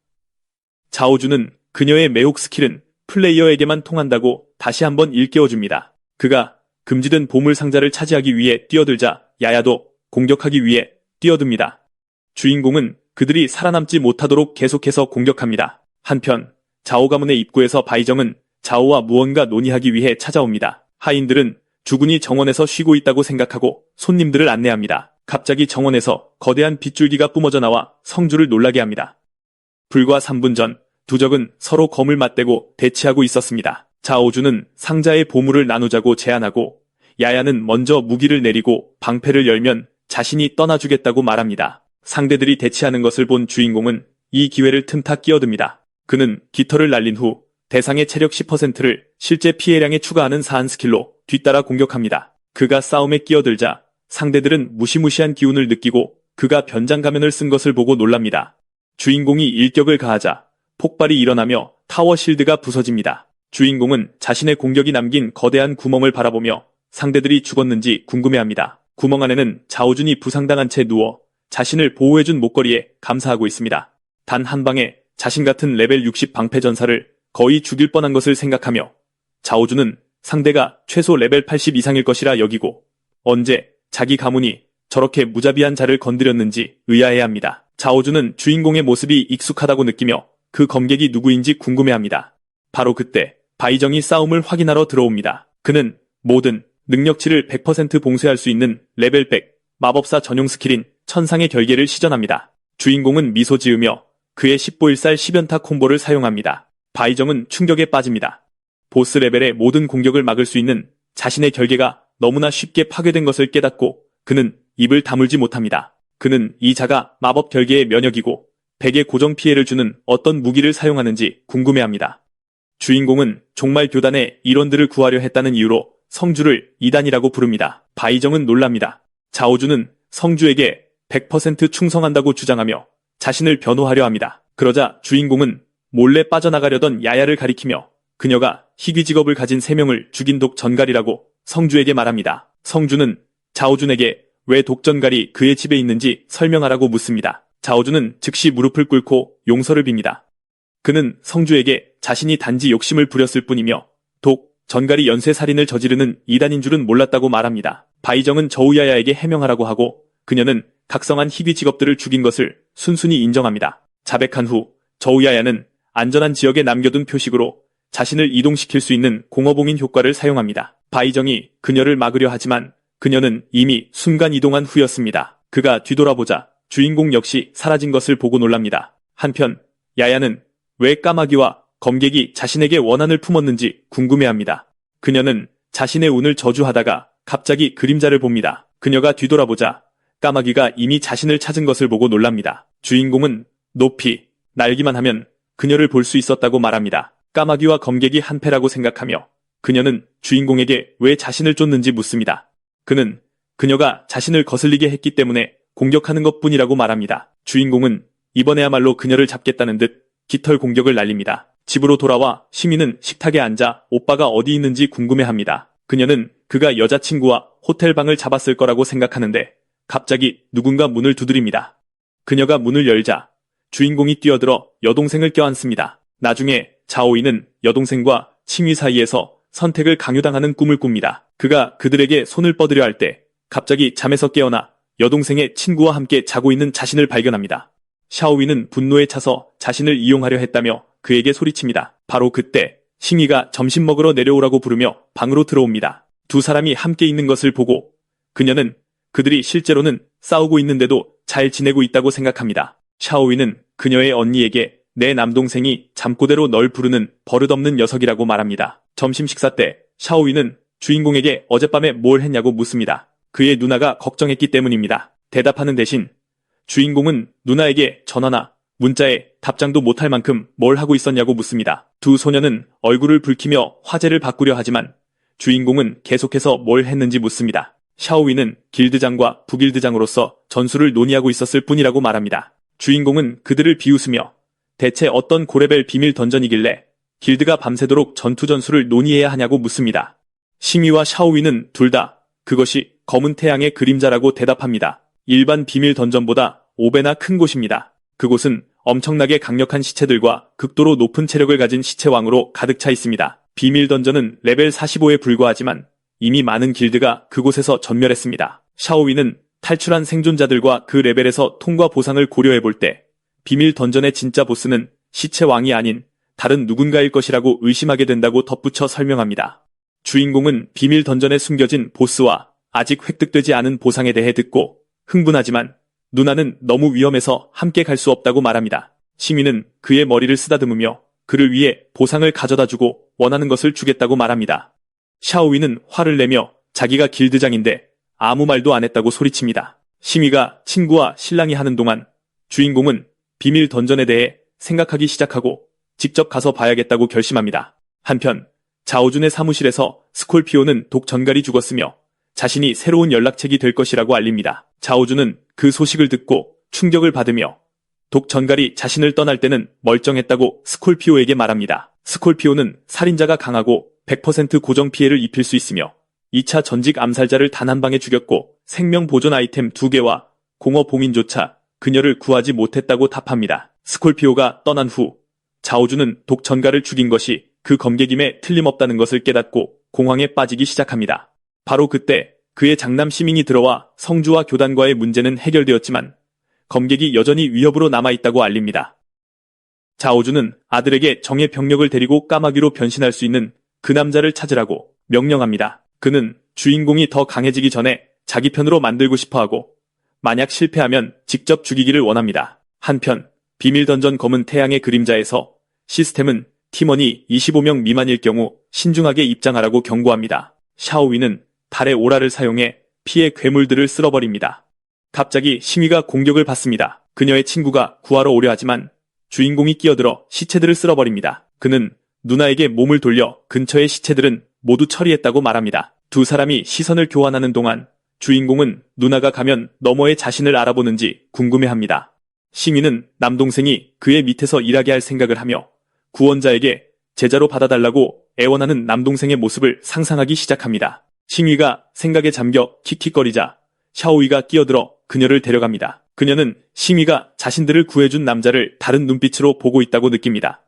자오준은 그녀의 매혹 스킬은 플레이어에게만 통한다고 다시 한번 일깨워줍니다. 그가 금지된 보물 상자를 차지하기 위해 뛰어들자 야야도 공격하기 위해 뛰어듭니다. 주인공은 그들이 살아남지 못하도록 계속해서 공격합니다. 한편 자오 가문의 입구에서 바이정은 자오와 무언가 논의하기 위해 찾아옵니다. 하인들은 주군이 정원에서 쉬고 있다고 생각하고 손님들을 안내합니다. 갑자기 정원에서 거대한 빗줄기가 뿜어져 나와 성주를 놀라게 합니다. 불과 3분 전 두 적은 서로 검을 맞대고 대치하고 있었습니다. 자오준은 상자의 보물을 나누자고 제안하고 야야는 먼저 무기를 내리고 방패를 열면 자신이 떠나주겠다고 말합니다. 상대들이 대치하는 것을 본 주인공은 이 기회를 틈타 끼어듭니다. 그는 깃털을 날린 후 대상의 체력 10%를 실제 피해량에 추가하는 사한 스킬로 뒤따라 공격합니다. 그가 싸움에 끼어들자 상대들은 무시무시한 기운을 느끼고 그가 변장 가면을 쓴 것을 보고 놀랍니다. 주인공이 일격을 가하자 폭발이 일어나며 타워 실드가 부서집니다. 주인공은 자신의 공격이 남긴 거대한 구멍을 바라보며 상대들이 죽었는지 궁금해합니다. 구멍 안에는 자오준이 부상당한 채 누워 자신을 보호해준 목걸이에 감사하고 있습니다. 단 한 방에 자신 같은 레벨 60 방패 전사를 거의 죽일 뻔한 것을 생각하며 자오준은 상대가 최소 레벨 80 이상일 것이라 여기고 언제 자기 가문이 저렇게 무자비한 자를 건드렸는지 의아해합니다. 자오준은 주인공의 모습이 익숙하다고 느끼며 그 검객이 누구인지 궁금해합니다. 바로 그때 바이정이 싸움을 확인하러 들어옵니다. 그는 모든 능력치를 100% 봉쇄할 수 있는 레벨 100 마법사 전용 스킬인 천상의 결계를 시전합니다. 주인공은 미소 지으며 그의 10보일살 10연타 콤보를 사용합니다. 바이정은 충격에 빠집니다. 보스 레벨의 모든 공격을 막을 수 있는 자신의 결계가 너무나 쉽게 파괴된 것을 깨닫고 그는 입을 다물지 못합니다. 그는 이 자가 마법 결계의 면역이고 100의 고정 피해를 주는 어떤 무기를 사용하는지 궁금해합니다. 주인공은 종말 교단의 일원들을 구하려 했다는 이유로 성주를 이단이라고 부릅니다. 바이정은 놀랍니다. 자오준은 성주에게 100% 충성한다고 주장하며 자신을 변호하려 합니다. 그러자 주인공은 몰래 빠져나가려던 야야를 가리키며 그녀가 희귀 직업을 가진 3명을 죽인 독전갈이라고 성주에게 말합니다. 성주는 자오준에게 왜 독전갈이 그의 집에 있는지 설명하라고 묻습니다. 자오준은 즉시 무릎을 꿇고 용서를 빕니다. 그는 성주에게 자신이 단지 욕심을 부렸을 뿐이며 독전갈이 연쇄살인을 저지르는 이단인 줄은 몰랐다고 말합니다. 바이정은 저우야야에게 해명하라고 하고 그녀는 각성한 희귀 직업들을 죽인 것을 순순히 인정합니다. 자백한 후 저우야야는 안전한 지역에 남겨둔 표식으로 자신을 이동시킬 수 있는 공허봉인 효과를 사용합니다. 바이정이 그녀를 막으려 하지만 그녀는 이미 순간 이동한 후였습니다. 그가 뒤돌아보자 주인공 역시 사라진 것을 보고 놀랍니다. 한편 야야는 왜 까마귀와 검객이 자신에게 원한을 품었는지 궁금해합니다. 그녀는 자신의 운을 저주하다가 갑자기 그림자를 봅니다. 그녀가 뒤돌아보자 까마귀가 이미 자신을 찾은 것을 보고 놀랍니다. 주인공은 높이 날기만 하면 그녀를 볼 수 있었다고 말합니다. 까마귀와 검객이 한패라고 생각하며 그녀는 주인공에게 왜 자신을 쫓는지 묻습니다. 그는 그녀가 자신을 거슬리게 했기 때문에 공격하는 것뿐이라고 말합니다. 주인공은 이번에야말로 그녀를 잡겠다는 듯 깃털 공격을 날립니다. 집으로 돌아와 시민은 식탁에 앉아 오빠가 어디 있는지 궁금해합니다. 그녀는 그가 여자친구와 호텔방을 잡았을 거라고 생각하는데 갑자기 누군가 문을 두드립니다. 그녀가 문을 열자 주인공이 뛰어들어 여동생을 껴안습니다. 나중에 자오이는 여동생과 칭위 사이에서 선택을 강요당하는 꿈을 꿉니다. 그가 그들에게 손을 뻗으려 할 때 갑자기 잠에서 깨어나 여동생의 친구와 함께 자고 있는 자신을 발견합니다. 샤오위는 분노에 차서 자신을 이용하려 했다며 그에게 소리칩니다. 바로 그때 싱이가 점심 먹으러 내려오라고 부르며 방으로 들어옵니다. 두 사람이 함께 있는 것을 보고 그녀는 그들이 실제로는 싸우고 있는데도 잘 지내고 있다고 생각합니다. 샤오위는 그녀의 언니에게 내 남동생이 잠꼬대로 널 부르는 버릇없는 녀석이라고 말합니다. 점심 식사 때 샤오위는 주인공에게 어젯밤에 뭘 했냐고 묻습니다. 그의 누나가 걱정했기 때문입니다. 대답하는 대신 주인공은 누나에게 전화나 문자에 답장도 못할 만큼 뭘 하고 있었냐고 묻습니다. 두 소녀는 얼굴을 붉히며 화제를 바꾸려 하지만 주인공은 계속해서 뭘 했는지 묻습니다. 샤오위는 길드장과 부길드장으로서 전술을 논의하고 있었을 뿐이라고 말합니다. 주인공은 그들을 비웃으며 대체 어떤 고레벨 비밀 던전이길래 길드가 밤새도록 전투 전술을 논의해야 하냐고 묻습니다. 싱위와 샤오위는 둘 다 그것이 검은 태양의 그림자라고 대답합니다. 일반 비밀 던전보다 5배나 큰 곳입니다. 그곳은 엄청나게 강력한 시체들과 극도로 높은 체력을 가진 시체왕으로 가득 차 있습니다. 비밀 던전은 레벨 45에 불과하지만 이미 많은 길드가 그곳에서 전멸했습니다. 샤오위는 탈출한 생존자들과 그 레벨에서 통과 보상을 고려해볼 때 비밀 던전의 진짜 보스는 시체왕이 아닌 다른 누군가일 것이라고 의심하게 된다고 덧붙여 설명합니다. 주인공은 비밀 던전에 숨겨진 보스와 아직 획득되지 않은 보상에 대해 듣고 흥분하지만 누나는 너무 위험해서 함께 갈 수 없다고 말합니다. 시민은 그의 머리를 쓰다듬으며 그를 위해 보상을 가져다주고 원하는 것을 주겠다고 말합니다. 샤오위는 화를 내며 자기가 길드장인데 아무 말도 안 했다고 소리칩니다. 시미가 친구와 신랑이 하는 동안 주인공은 비밀 던전에 대해 생각하기 시작하고 직접 가서 봐야겠다고 결심합니다. 한편 자오준의 사무실에서 스콜피오는 독 전갈이 죽었으며 자신이 새로운 연락책이 될 것이라고 알립니다. 자오준은 그 소식을 듣고 충격을 받으며 독 전갈이 자신을 떠날 때는 멀쩡했다고 스콜피오에게 말합니다. 스콜피오는 살인자가 강하고 100% 고정 피해를 입힐 수 있으며 2차 전직 암살자를 단 한 방에 죽였고 생명 보존 아이템 2개와 공허 봉인조차 그녀를 구하지 못했다고 답합니다. 스콜피오가 떠난 후 자오준은 독 전갈을 죽인 것이 그 검객임에 틀림없다는 것을 깨닫고 공황에 빠지기 시작합니다. 바로 그때 그의 장남 시밍이 들어와 성주와 교단과의 문제는 해결되었지만 검객이 여전히 위협으로 남아있다고 알립니다. 자오준은 아들에게 정의 병력을 데리고 까마귀로 변신할 수 있는 그 남자를 찾으라고 명령합니다. 그는 주인공이 더 강해지기 전에 자기 편으로 만들고 싶어하고 만약 실패하면 직접 죽이기를 원합니다. 한편 비밀 던전 검은 태양의 그림자에서 시스템은 팀원이 25명 미만일 경우 신중하게 입장하라고 경고합니다. 샤오위는 달의 오라를 사용해 피해 괴물들을 쓸어버립니다. 갑자기 시미가 공격을 받습니다. 그녀의 친구가 구하러 오려 하지만 주인공이 끼어들어 시체들을 쓸어버립니다. 그는 누나에게 몸을 돌려 근처의 시체들은 모두 처리했다고 말합니다. 두 사람이 시선을 교환하는 동안 주인공은 누나가 가면 너머의 자신을 알아보는지 궁금해합니다. 시민은 남동생이 그의 밑에서 일하게 할 생각을 하며 구원자에게 제자로 받아달라고 애원하는 남동생의 모습을 상상하기 시작합니다. 싱위가 생각에 잠겨 킥킥거리자 샤오위가 끼어들어 그녀를 데려갑니다. 그녀는 싱위가 자신들을 구해준 남자를 다른 눈빛으로 보고 있다고 느낍니다.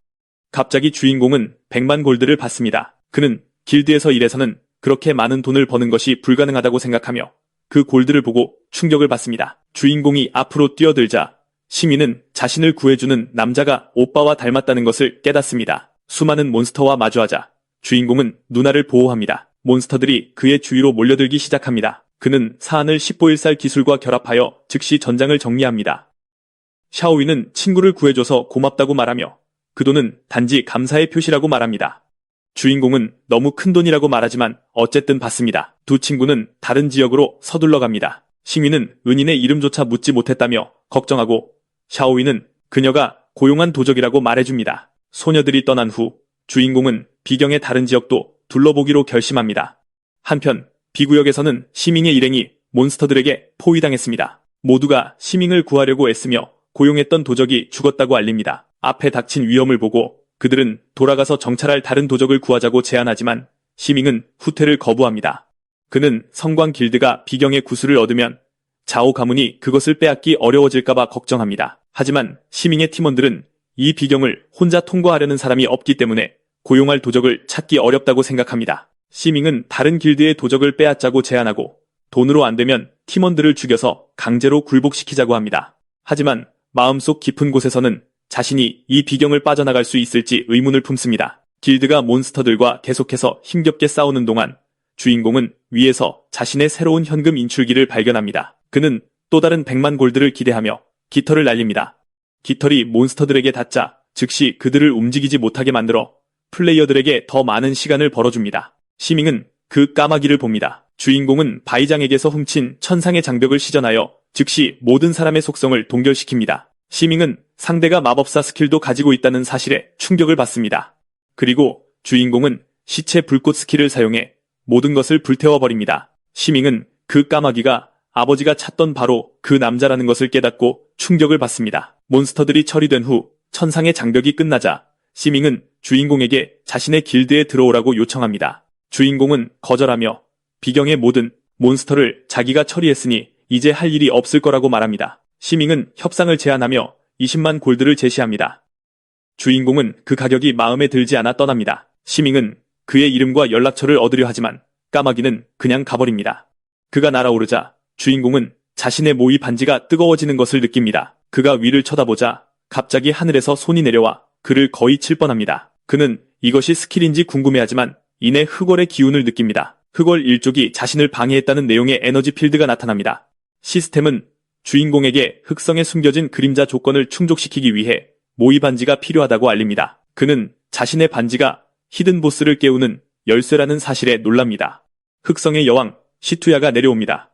갑자기 주인공은 100만 골드를 받습니다. 그는 길드에서 일해서는 그렇게 많은 돈을 버는 것이 불가능하다고 생각하며 그 골드를 보고 충격을 받습니다. 주인공이 앞으로 뛰어들자 시민은 자신을 구해주는 남자가 오빠와 닮았다는 것을 깨닫습니다. 수많은 몬스터와 마주하자 주인공은 누나를 보호합니다. 몬스터들이 그의 주위로 몰려들기 시작합니다. 그는 사안을 10보일살 기술과 결합하여 즉시 전장을 정리합니다. 샤오위는 친구를 구해줘서 고맙다고 말하며 그 돈은 단지 감사의 표시라고 말합니다. 주인공은 너무 큰 돈이라고 말하지만 어쨌든 받습니다. 두 친구는 다른 지역으로 서둘러 갑니다. 시민은 은인의 이름조차 묻지 못했다며 걱정하고 샤오위는 그녀가 고용한 도적이라고 말해줍니다. 소녀들이 떠난 후 주인공은 비경의 다른 지역도 둘러보기로 결심합니다. 한편 비구역에서는 시밍의 일행이 몬스터들에게 포위당했습니다. 모두가 시밍을 구하려고 애쓰며 고용했던 도적이 죽었다고 알립니다. 앞에 닥친 위험을 보고 그들은 돌아가서 정찰할 다른 도적을 구하자고 제안하지만 시밍은 후퇴를 거부합니다. 그는 성광 길드가 비경의 구슬을 얻으면 자오 가문이 그것을 빼앗기 어려워질까봐 걱정합니다. 하지만 시밍의 팀원들은 이 비경을 혼자 통과하려는 사람이 없기 때문에 고용할 도적을 찾기 어렵다고 생각합니다. 시밍은 다른 길드의 도적을 빼앗자고 제안하고 돈으로 안 되면 팀원들을 죽여서 강제로 굴복시키자고 합니다. 하지만 마음속 깊은 곳에서는 자신이 이 비경을 빠져나갈 수 있을지 의문을 품습니다. 길드가 몬스터들과 계속해서 힘겹게 싸우는 동안 주인공은 위에서 자신의 새로운 현금 인출기를 발견합니다. 그는 또 다른 100만 골드를 기대하며 깃털을 날립니다. 깃털이 몬스터들에게 닿자 즉시 그들을 움직이지 못하게 만들어 플레이어들에게 더 많은 시간을 벌어줍니다. 시밍은 그 까마귀를 봅니다. 주인공은 바이장에게서 훔친 천상의 장벽을 시전하여 즉시 모든 사람의 속성을 동결시킵니다. 시밍은 상대가 마법사 스킬도 가지고 있다는 사실에 충격을 받습니다. 그리고 주인공은 시체 불꽃 스킬을 사용해 모든 것을 불태워버립니다. 시밍은 그 까마귀가 아버지가 찾던 바로 그 남자라는 것을 깨닫고 충격을 받습니다. 몬스터들이 처리된 후 천상의 장벽이 끝나자 시밍은 주인공에게 자신의 길드에 들어오라고 요청합니다. 주인공은 거절하며 비경의 모든 몬스터를 자기가 처리했으니 이제 할 일이 없을 거라고 말합니다. 시밍은 협상을 제안하며 20만 골드를 제시합니다. 주인공은 그 가격이 마음에 들지 않아 떠납니다. 시밍은 그의 이름과 연락처를 얻으려 하지만 까마귀는 그냥 가버립니다. 그가 날아오르자 주인공은 자신의 모이 반지가 뜨거워지는 것을 느낍니다. 그가 위를 쳐다보자 갑자기 하늘에서 손이 내려와 그를 거의 칠 뻔합니다. 그는 이것이 스킬인지 궁금해하지만 이내 흑월의 기운을 느낍니다. 흑월 일족이 자신을 방해했다는 내용의 에너지 필드가 나타납니다. 시스템은 주인공에게 흑성에 숨겨진 그림자 조건을 충족시키기 위해 모이 반지가 필요하다고 알립니다. 그는 자신의 반지가 히든 보스를 깨우는 열쇠라는 사실에 놀랍니다. 흑성의 여왕 시투야가 내려옵니다.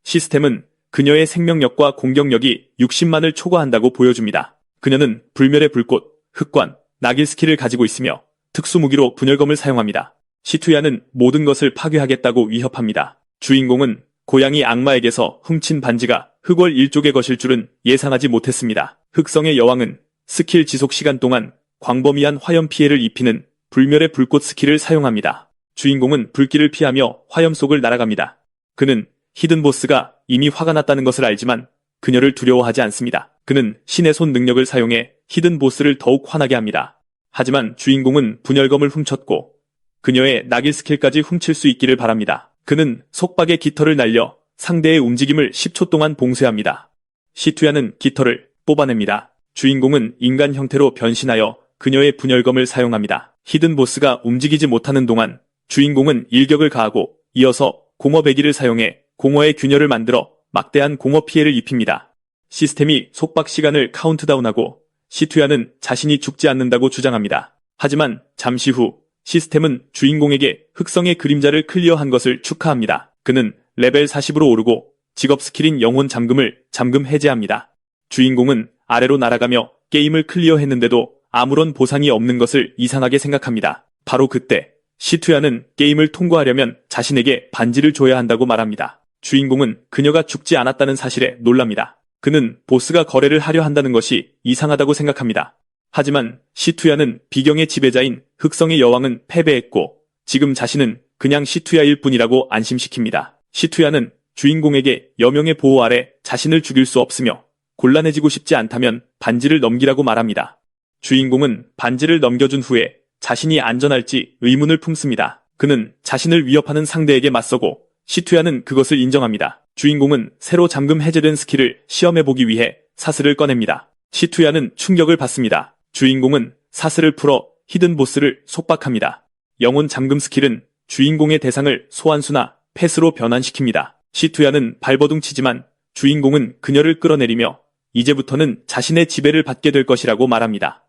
시스템은 그녀의 생명력과 공격력이 60만을 초과한다고 보여줍니다. 그녀는 불멸의 불꽃, 흑관, 낙일 스킬을 가지고 있으며 특수무기로 분열검을 사용합니다. 시투야는 모든 것을 파괴하겠다고 위협합니다. 주인공은 고양이 악마에게서 훔친 반지가 흑월 일족의 것일 줄은 예상하지 못했습니다. 흑성의 여왕은 스킬 지속 시간 동안 광범위한 화염 피해를 입히는 불멸의 불꽃 스킬을 사용합니다. 주인공은 불길을 피하며 화염 속을 날아갑니다. 그는 히든보스가 이미 화가 났다는 것을 알지만 그녀를 두려워하지 않습니다. 그는 신의 손 능력을 사용해 히든보스를 더욱 화나게 합니다. 하지만 주인공은 분열검을 훔쳤고 그녀의 낙일 스킬까지 훔칠 수 있기를 바랍니다. 그는 속박의 깃털을 날려 상대의 움직임을 10초 동안 봉쇄합니다. 시투야는 깃털을 뽑아냅니다. 주인공은 인간 형태로 변신하여 그녀의 분열검을 사용합니다. 히든보스가 움직이지 못하는 동안 주인공은 일격을 가하고 이어서 공허 배기를 사용해 공허의 균열을 만들어 막대한 공허 피해를 입힙니다. 시스템이 속박 시간을 카운트다운하고 시투야는 자신이 죽지 않는다고 주장합니다. 하지만 잠시 후 시스템은 주인공에게 흑성의 그림자를 클리어한 것을 축하합니다. 그는 레벨 40으로 오르고 직업 스킬인 영혼 잠금을 잠금 해제합니다. 주인공은 아래로 날아가며 게임을 클리어했는데도 아무런 보상이 없는 것을 이상하게 생각합니다. 바로 그때 시투야는 게임을 통과하려면 자신에게 반지를 줘야 한다고 말합니다. 주인공은 그녀가 죽지 않았다는 사실에 놀랍니다. 그는 보스가 거래를 하려 한다는 것이 이상하다고 생각합니다. 하지만 시투야는 비경의 지배자인 흑성의 여왕은 패배했고 지금 자신은 그냥 시투야일 뿐이라고 안심시킵니다. 시투야는 주인공에게 여명의 보호 아래 자신을 죽일 수 없으며 곤란해지고 싶지 않다면 반지를 넘기라고 말합니다. 주인공은 반지를 넘겨준 후에 자신이 안전할지 의문을 품습니다. 그는 자신을 위협하는 상대에게 맞서고 시투야는 그것을 인정합니다. 주인공은 새로 잠금 해제된 스킬을 시험해보기 위해 사슬을 꺼냅니다. 시투야는 충격을 받습니다. 주인공은 사슬을 풀어 히든보스를 속박합니다. 영혼 잠금 스킬은 주인공의 대상을 소환수나 펫으로 변환시킵니다. 시투야는 발버둥치지만 주인공은 그녀를 끌어내리며 이제부터는 자신의 지배를 받게 될 것이라고 말합니다.